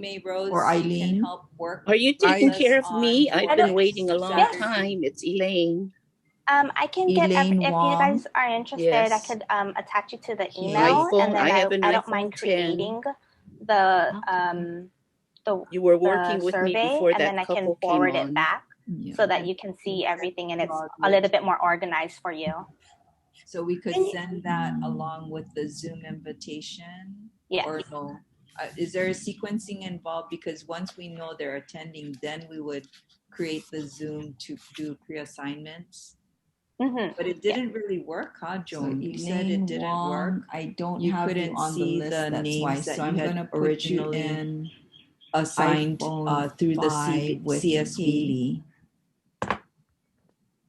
thinking May Rose or can Eileen. help work. Are you taking with us care of me? on I've been waiting a long Saturday. time. It's Elaine. I can get Elaine if you Wong. guys are interested, I Yes. could attach you to the Okay. email, iPhone. and then I have an I don't iPhone mind 10. creating the You were working with me survey, before and then that I can couple came forward it on. back Yeah. so that you can see everything and it's a Claudia. little bit more organized for you. So we could Can you- send that along with the Zoom invitation? Yes. Or no? Is there a sequencing involved? Because once we know they're attending, then we would create the Zoom to do pre-assignments. Mm-hmm. But it didn't really work, huh, Joan? You said it Elaine didn't Wong, work. I don't You have couldn't you on the see list. the That's names why. that So you I'm had gonna put you originally in assigned iPhone through the 5 with CSV. Haley.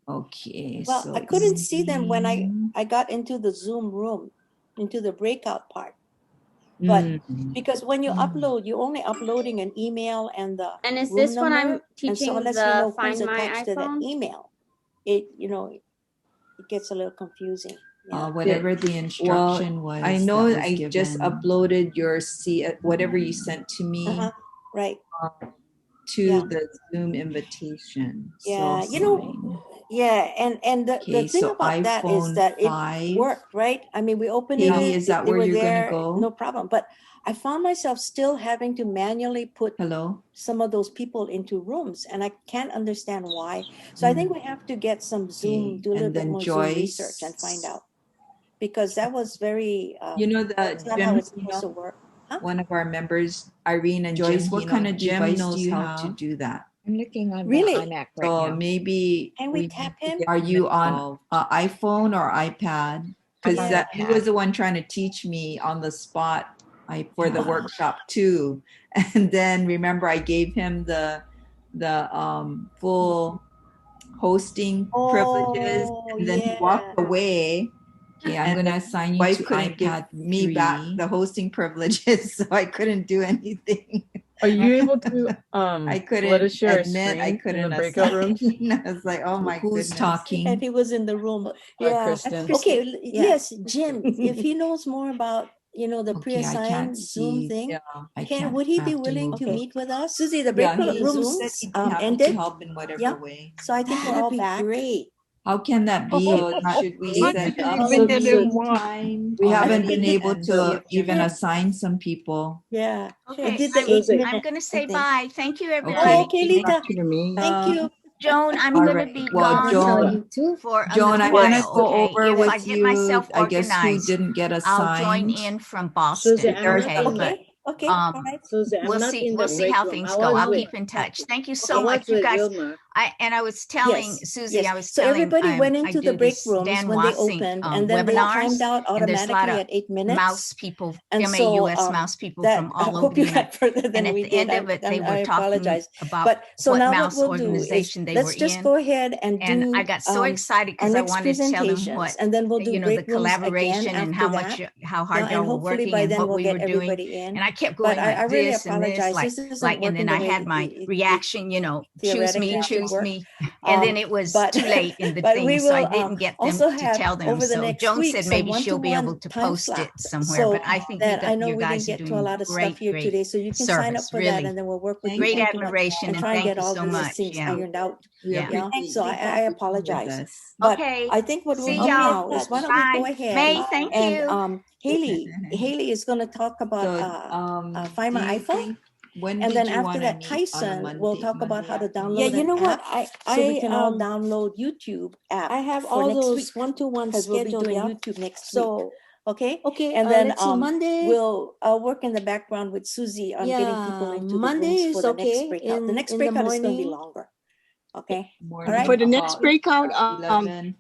Okay, Well, so I couldn't see them when Elaine. I got into the Zoom room, into the breakout part. But because when you upload, you're only uploading an email and the And is room this when I'm number, and so teaching unless you the know who's Find My attached to that iPhone? email, it gets a little confusing. Yeah. Whatever the instruction was. I know that was I just given. uploaded your whatever you sent to me Right. To Yeah. the Zoom invitation. Yeah, So fine. Yeah, and the Okay, thing so about that is iPhone that 5. it worked, right? I mean, we opened Haley, it up, is that they where were you're gonna there, go? no problem. But I found myself still having to manually put some of those people into rooms, and I can't understand why. So I think we have to get some Zoom, do a little and bit then more Zoom research and find out, because that was very, that's not how it's supposed to work. One of our members, Irene and Joyce, Jim, what kind of Jim device knows do you how to have? do that. I'm looking on Really? the iMac right So now. maybe Can we tap him? Are you on iPhone or iPad? Because he was the one trying to teach me on the spot for the workshop too. And then remember, I gave him the full hosting privileges, and then he walked away. Okay, I'm going to assign you to couldn't give iPad me back 3. the hosting privileges, so I couldn't do anything. Are you able to I couldn't let us share admit a I screen couldn't in the breakout rooms? I was like, oh my Who's goodness. talking? And he was in the room. Yeah. Kristen. Okay. Yeah. Yes, Jim. If he knows more about the Okay, I pre-assigned can't Zoom see. thing, I can't. would he I be have to willing move to it. meet with us? Susie, the Yeah, breakout he rooms said he'd be happy ended. to help in whatever Yeah. way. So I think we're That'd all be back. great. How can that be? Okay. Should we What set do up you some think meeting it time? We I haven't think been it able did- to even Yeah. assign some people. Yeah. Okay, It did the I'm, 8 minutes. I'm going to say I think. bye. Thank you, everybody. Okay. Oh, okay, Lita. To me. Thank you. Joan, I'm All going right. to be Well, gone Joan, for a Joan, I'm while, gonna go okay? over If with I get you. myself I guess who organized, didn't get I'll join assigned. in from Boston, Susie, I'm not okay? in But Okay. All right. Susie, I'm we'll not see. in We'll the see break how room. things I go. was I'll with- keep in touch. Thank you I so was much, you with guys. Wilma. I was telling Yes, Susie, yes. I was So telling everybody went I into do the break this rooms Dan when they Wassink, opened, and then they webinars, timed out and there's a lot automatically of at 8 minutes. mouse people, And so MAUS mouse people that from I all over hope the you United got further than And at we the did. end of it, they I were talking apologize. about But so what now what mouse we'll do is organization they let's were just in. go ahead and do. I got so excited our because I next wanted to tell them presentations, what, and then we'll do the break rooms again collaboration and after how that. much, how hard Yeah, y'all and were hopefully working by and then what we'll we get were doing. everybody in. And I kept But going I like really this and this, apologize. This isn't and then working I the way had my it reaction, theoretically should choose work. me. And then it was But too late in the but thing, we so I will didn't get them also to have tell them. over the So next Joan week said some maybe she'll be able one-to-one to time post it slots. somewhere. So But I think that I know you we guys didn't are get to a doing lot of stuff here great today, so you can sign up service, for that, really. and then we'll work with you Great one-to-one admiration, and and try and thank get you all so these much. things Yeah. ironed out. Yeah. Yeah. So I apologize. us. But Okay. I think what we'll See do y'all. now is why don't we go Bye. ahead May, thank and you. Haley is going to talk about Find do My you iPhone. think- when And did then you after wanna that, meet on a Tyson will talk about how to afternoon? download Yeah, an you know what? app so we can all download YouTube app. I have for all next those week, one-to-one because we'll be scheduled, doing yeah. YouTube next So, week. Okay. okay, And then let's see, Monday. we'll work in the background with Susie on getting people Yeah, into the Monday rooms is for the next okay breakout. The in next the breakout is going to be morning. longer. Okay. Morning All right. For the next about breakout, 11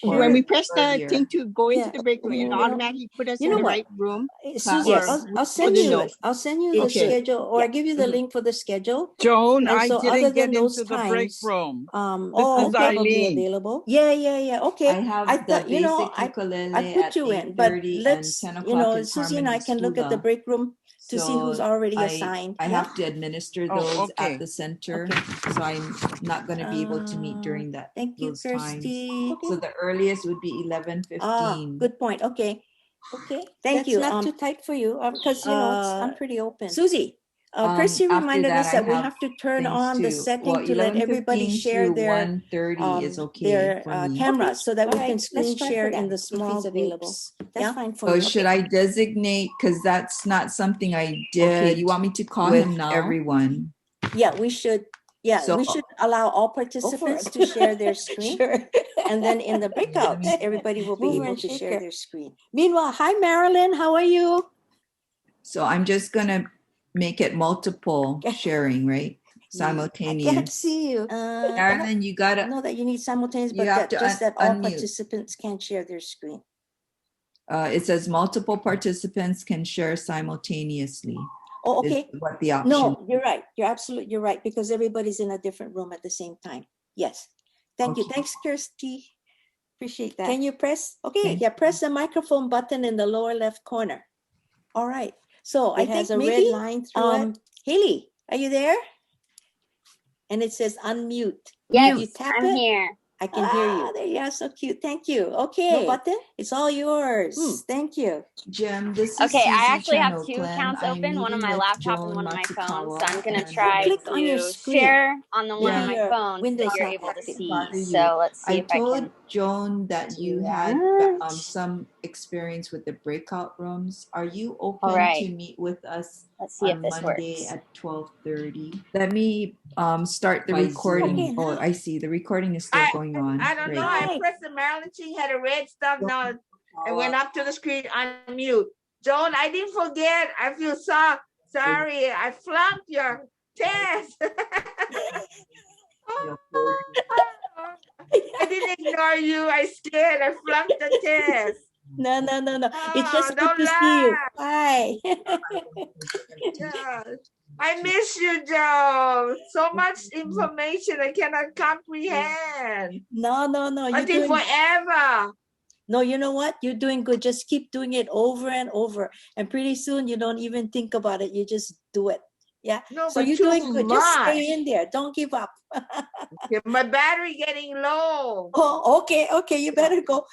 when we press the earlier. thing to go into Yeah, the break room, it you know, automatically put us You in know the what? right room. Susie, Or I'll send put it you. no. I'll send you the Okay. schedule, or I'll give you the link for the schedule. Joan, And I so other didn't than get those into the break times, room. I'll This is probably be Eileen. available. Yeah. Okay. I have I the thought, basic I ukulele put at you in, but 8:30 and let's, 10 o'clock is Susie and I Harmony can look at the Scuba. break room to see who's So already I assigned. I Yeah? have to administer Oh, those okay. at the center, Okay. so I'm not going to be able to meet during that Thank you, those times. Kirsty. So the earliest would be 11:15. Good point. Okay. Okay, Thank that's you. not too tight for you because I'm pretty open. Susie, Percy After reminded that, us I that we have have to turn things on the too. setting Well, to let everybody 11:15 share through their 1:30 is okay their for me. cameras so that All we right, can let's screen try for share in that the if small he's available. groups. That's Yeah. fine for So me. should I designate, because that's not something I Okay, did you want me to call with him now? everyone. Yeah, we should. Yeah, So we should allow all participants it. to share their screen. Sure. And then in the breakouts, me- everybody will be Mover able and to share shaker. their screen. Meanwhile, hi Marilyn, how are you? So I'm just gonna make it multiple sharing, right? I can't Simultaneous. see you. Marilyn, you gotta, know that you need simultaneous, you but have that to just that all unmute. participants can share their screen. It says multiple participants can share simultaneously. Oh, is okay. what the option. No, you're right. You're right because everybody's in a different room at the same time. Yes. Thank you. Okay. Thanks, Kirsty. Appreciate that. Can you press? Okay, Thank yeah, press the microphone button in the lower left corner. All right. So I It has think a red maybe line through it. Haley, are you there? And it says unmute. Yes, You tap I'm it. here. I can hear you. There you are. So cute. Thank you. Okay. No button? It's all yours. Thank you. Jim, this is Okay, I Susie actually have two Chan-Oakland. accounts I'm open, one on meeting my with laptop and Joan one on my phone. So Matsukawa, I'm gonna and try click on your to screen. share on the one on Maybe my your phone so Windows that you're not able to active. see. bother you. So let's see I if I told can. Joan that you do had that. some experience with the breakout rooms. Are you All open right. to meet with us Let's see if on this Monday works. at 12:30? Let me start the My recording. Zoom. Oh, I see. The recording is still going on. I don't know. Right. I pressed the Marilyn. She had a red stuff. Now I went up to the screen unmute. Joan, I didn't forget. I feel sorry. I flunked your test. I didn't ignore you. I scared. I flunked the test. No. It's just good Don't to see you. lie. Bye. Yeah. I miss you, Joe. So much information I cannot comprehend. No. You're Until doing forever. No, you know what? You're doing good. Just keep doing it over and over. And pretty soon you don't even think about it. You just do it. Yeah. No, So but you're too doing good. Just much. stay in there. Don't give up. Yeah, my battery getting low. Oh, okay. You better go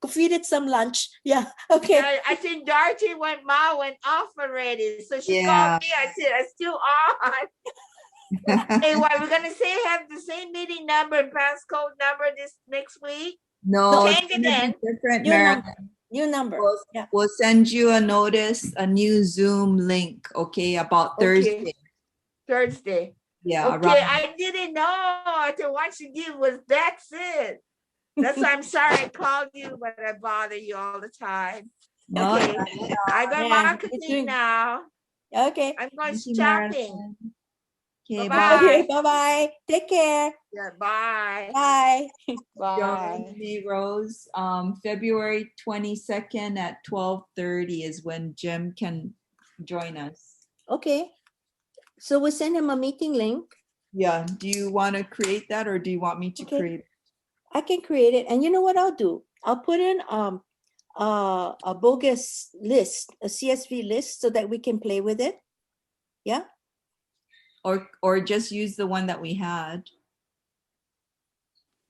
feed it some lunch. Yeah. Okay. I think Dorothy went off already. So she Yeah. called me. I said, I'm still on. Hey, what we're gonna say have the same meeting number and passcode number this next week? No, it's Change it gonna then. be different, New Marilyn. number. New number. Yeah. We'll send you a notice, a new Zoom link, okay, about Thursday. Thursday. Yeah, Okay, around. I didn't know to what you did was that's it. That's why I'm sorry I called you, but I bother you all the time. No, Okay, I got Yeah, marketing now. Okay. I'm going Thank you, shopping. Okay, Bye-bye. Okay, bye-bye. Take care. Yeah, bye. Bye. Joan May Rose, February 22nd at 12:30 is when Jim can join us. Okay. So we'll send him a meeting link. Yeah, do you want to create that or do you want me to create it? I can create it. And you know what I'll do? I'll put in a bogus list, a CSV list so that we can play with it. Yeah. Or just use the one that we had.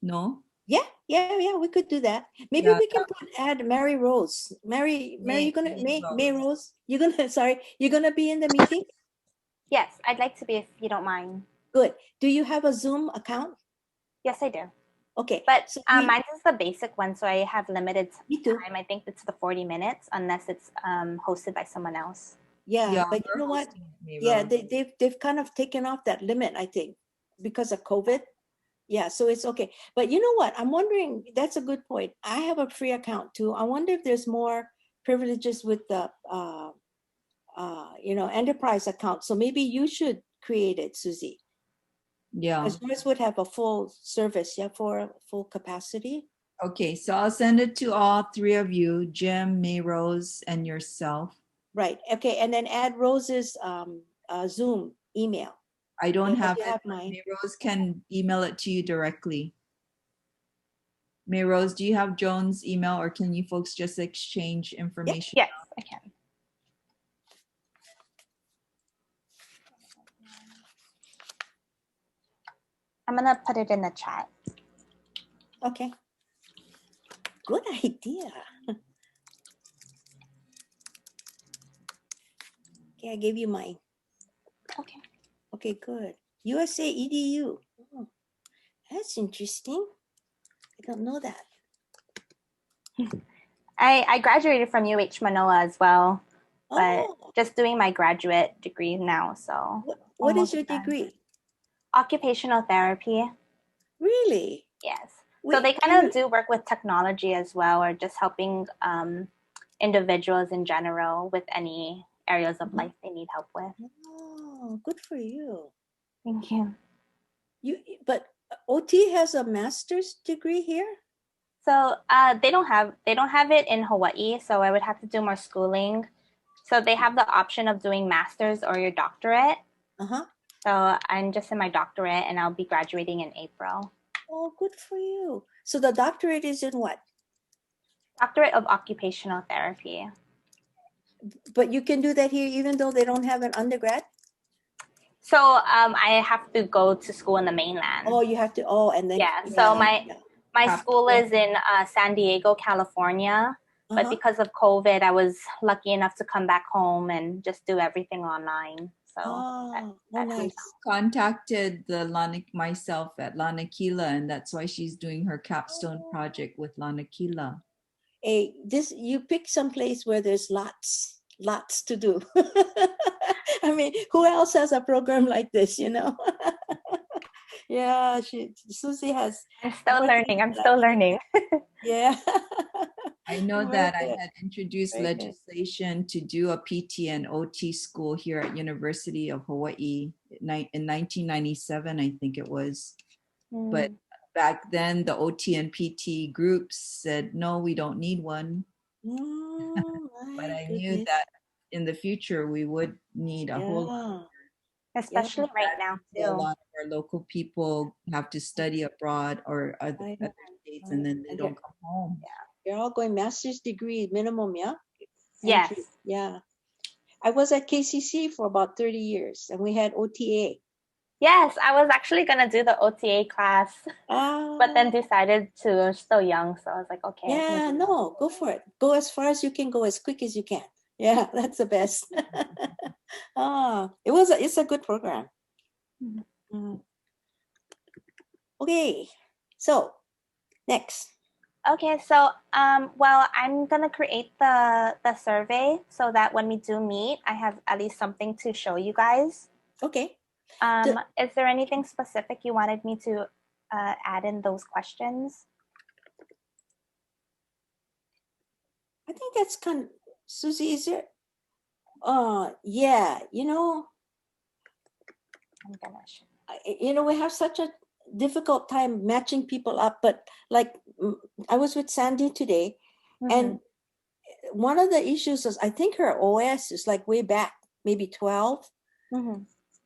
No? Yeah, we could do that. Maybe Yeah, we can add Mary Rose. Mary, you're gonna May Rose. You're gonna be in the meeting? Yes, I'd like to be if you don't mind. Good. Do you have a Zoom account? Yes, I do. Okay. But so mine is the basic one, so I have limited time. I think it's the 40 minutes unless it's hosted by someone else. Yeah, but you know what? Yeah, they've kind of taken off that limit, I think, because of COVID. Yeah, so it's okay. But you know what? I'm wondering, that's a good point. I have a free account too. I wonder if there's more privileges with the enterprise account. So maybe you should create it, Susie. Yeah. Because yours would have a full service, yeah, for full capacity. Okay, so I'll send it to all three of you, Jim, May Rose, and yourself. Right. Okay, and then add Rose's Zoom email. I don't have you it. have mine. May Rose can email it to you directly. May Rose, do you have Joan's email or can you folks just exchange information? Yes, I can. I'm gonna put it in the chat. Okay. Good idea. Okay, I gave you mine. Okay, good. USA EDU. Oh, that's interesting. I don't know that. I graduated from UH Manoa as well, but Oh, just doing my graduate degree now. So what is almost your done. degree? Occupational therapy. Really? Yes. So Wait, they kind of do work with technology as well, or just helping individuals in general with any areas of life they need help with. Oh, good for you. Thank you. But OT has a master's degree here? So they don't have it in Hawaii, so I would have to do more schooling. So they have the option of doing master's or your doctorate. Uh-huh. So I'm just in my doctorate and I'll be graduating in April. Oh, good for you. So the doctorate is in what? Doctorate of Occupational Therapy. But you can do that here even though they don't have an undergrad? So I have to go to school in the mainland. Oh, you have to, and then. Yeah, so my school is in San Diego, California. But because of COVID, I was lucky enough to come back home and just do everything online. So I contacted myself at Lanakila, and that's why she's doing her capstone project with Lanakila. Hey, you pick some place where there's lots to do. I mean, who else has a program like this, you know? Yeah, Susie has. I'm still learning. Yeah. I know that I had introduced legislation to do a PT and OT school here at University of Hawaii in 1997, I think it was. But back then, the OT and PT groups said, no, we don't need one. But I knew that in the future, we would need a whole lot. Especially right now, too. A lot of our local people have to study abroad or other states, and then they don't come home. Yeah. You're all going master's degree minimum, yeah? Yes. Yeah. I was at KCC for about 30 years and we had OTA. Yes, I was actually going to do the OTA class, but then decided to, still young. So I was like, okay. Yeah, no, go for it. Go as far as you can go, as quick as you can. Yeah, that's the best. It's a good program. Okay, so next. Okay, so well, I'm gonna create the survey so that when we do meet, I have at least something to show you guys. Okay. Is there anything specific you wanted me to add in those questions? I think that's kind of, Susie, is there? Yeah, you know, I'm gonna show. We have such a difficult time matching people up, but like I was with Sandy today, and one of the issues is I think her OS is like way back, maybe 12.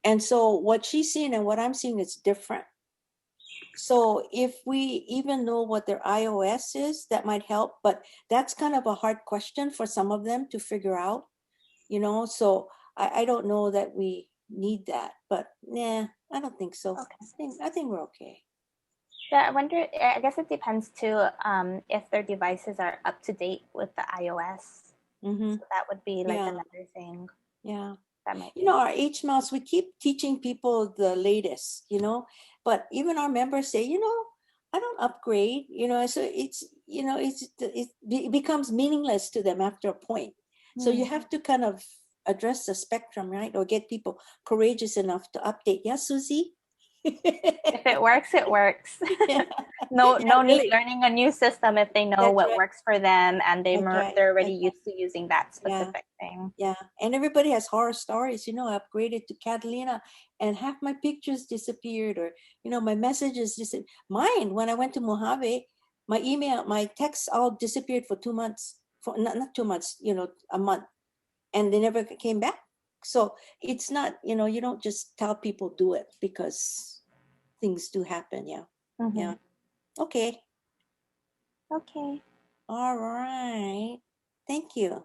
And so what she's seeing and what I'm seeing is different. So if we even know what their iOS is, that might help, but that's kind of a hard question for some of them to figure out, so I don't know that we need that, but nah, I don't think so. Okay. I think we're okay. Yeah, I guess it depends too, if their devices are up to date with the iOS. So that would be like another thing. Yeah. That might our HMOS, we keep teaching people the latest, but even our members say, I don't upgrade, so it becomes meaningless to them after a point. So you have to kind of address the spectrum, right? Or get people courageous enough to update. Yeah, Susie? If it works, it works. No need learning a new system if they know what works for them and they're already used to using that specific thing. Yeah, and everybody has horror stories. I upgraded to Catalina and half my pictures disappeared, or my messages disappeared. Mine, when I went to Mojave, my email, my texts all disappeared for 2 months. For not 2 months, a month, and they never came back. So it's not, you don't just tell people do it, because things do happen. Yeah. Yeah. Okay. All right. Thank you.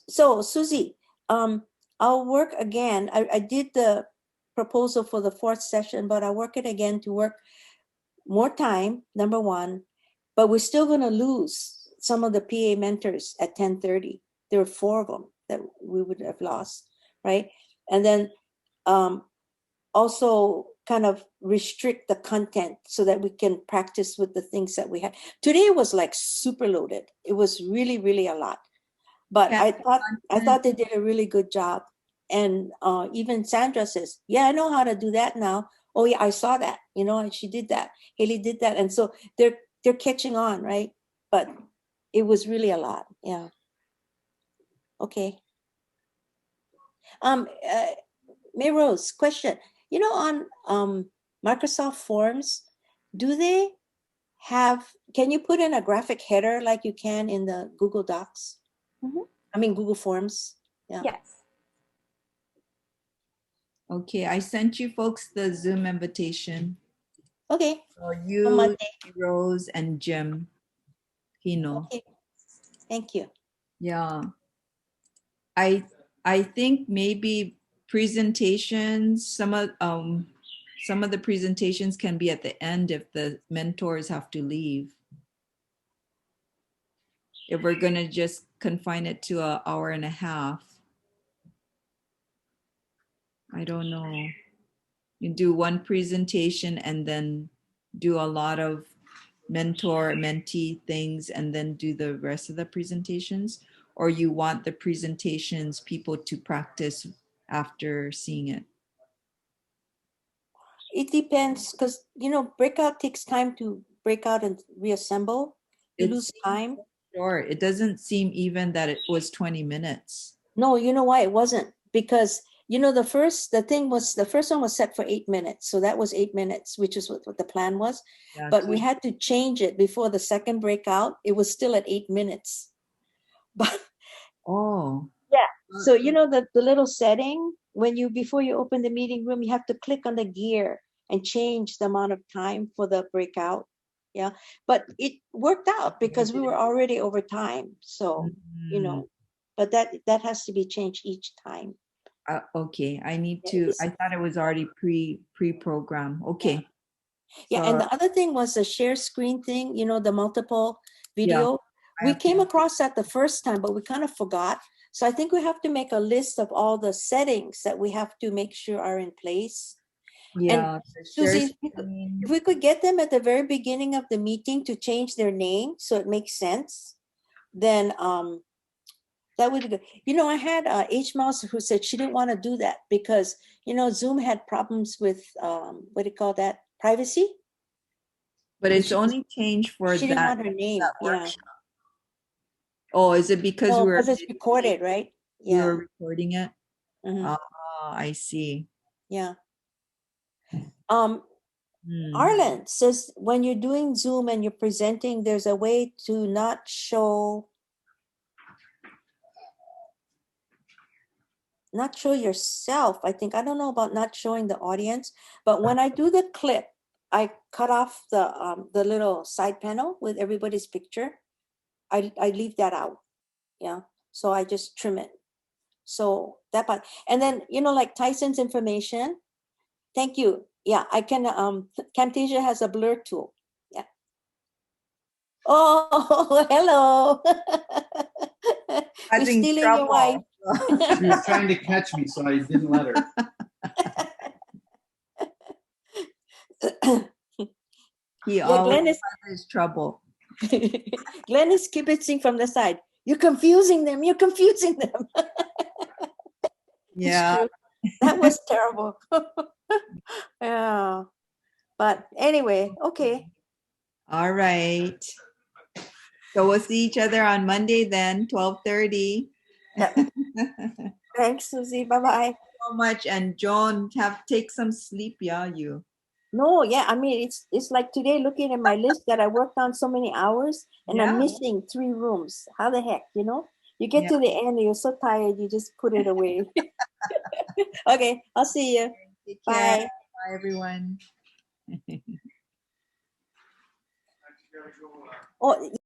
So Susie, I'll work again. I did the proposal for the 4th session, but I'll work it again to work more time, number one, but we're still going to lose some of the PA mentors at 10:30. There were 4 of them that we would have lost, right? And then also kind of restrict the content so that we can practice with the things that we had. Today was like super loaded. It was really, really a lot. But I thought they did a really good job. And even Sandra says, yeah, I know how to do that now. Oh yeah, I saw that, you know, and she did that. Haley did that. And so they're catching on, right? But it was really a lot. Yeah. Okay. May Rose, question. You know, on Microsoft Forms, do they have, can you put in a graphic header like you can in the Google Docs? I mean, Google Forms. Yeah. Yes. Okay, I sent you folks the Zoom invitation. Okay. For On you, Monday. Rose, and Jim Pino. Okay. Thank you. Yeah. I think maybe presentations, some of the presentations can be at the end if the mentors have to leave. If we're gonna just confine it to an hour and a half. I don't know. You do one presentation and then do a lot of mentor-mentee things and then do the rest of the presentations, or you want the presentations people to practice after seeing it? It depends, because, you know, breakout takes time to break out and reassemble. You lose time. Sure, it doesn't seem even that it was 20 minutes. No, you know why it wasn't? Because, you know, the first one was set for 8 minutes. So that was 8 minutes, which is what the plan was. Yeah, But we had to change it before the second breakout. It was still at 8 minutes. But oh. Yeah. So, you know, the little setting, before you open the meeting room, you have to click on the gear and change the amount of time for the breakout. Yeah. But it worked out because we were already over time. So, you know, but that has to be changed each time. Okay, I need to, I thought it was already pre-programmed. Okay. Yeah, and the other thing was the share screen thing, you know, the multiple video. We came across that the first time, but we kind of forgot. So I think we have to make a list of all the settings that we have to make sure are in place. Yeah. And Susie, if we could get them at the very beginning of the meeting to change their name so it makes sense, then that would be good. You know, I had H Mouse who said she didn't want to do that because, you know, Zoom had problems with what do you call that? Privacy. But it's only changed for she didn't want her name. Yeah. Oh, is it because Oh, we're because it's recorded, right? we Yeah. were recording it? Mhm. Oh, I see. Yeah. Arlen says when you're doing Zoom and you're presenting, there's a way to not show yourself. I think, I don't know about not showing the audience, but when I do the clip, I cut off the little side panel with everybody's picture. I leave that out. Yeah. So I just trim it. So that part. And then, you know, like Tyson's information. Thank you. Yeah, I can, Camtasia has a blur tool. Yeah. Oh, hello. We're stealing your wife. She was trying to catch me, so I didn't let her. Glenn is trouble. Glenn is kibitzing from the side. You're confusing them. You're confusing them. Yeah. That was terrible. Yeah. But anyway, okay. All right. So we'll see each other on Monday then, 12:30. Yep. Thanks, Susie. Bye-bye. So much. And Joan, take some sleep, yeah, you. No, yeah. I mean, it's like today looking at my list that I worked on so many hours and I'm missing 3 rooms. How the heck, you know? You get to the end and you're so tired, you just put it away. Okay, I'll see you. Bye. Bye, everyone. Oh,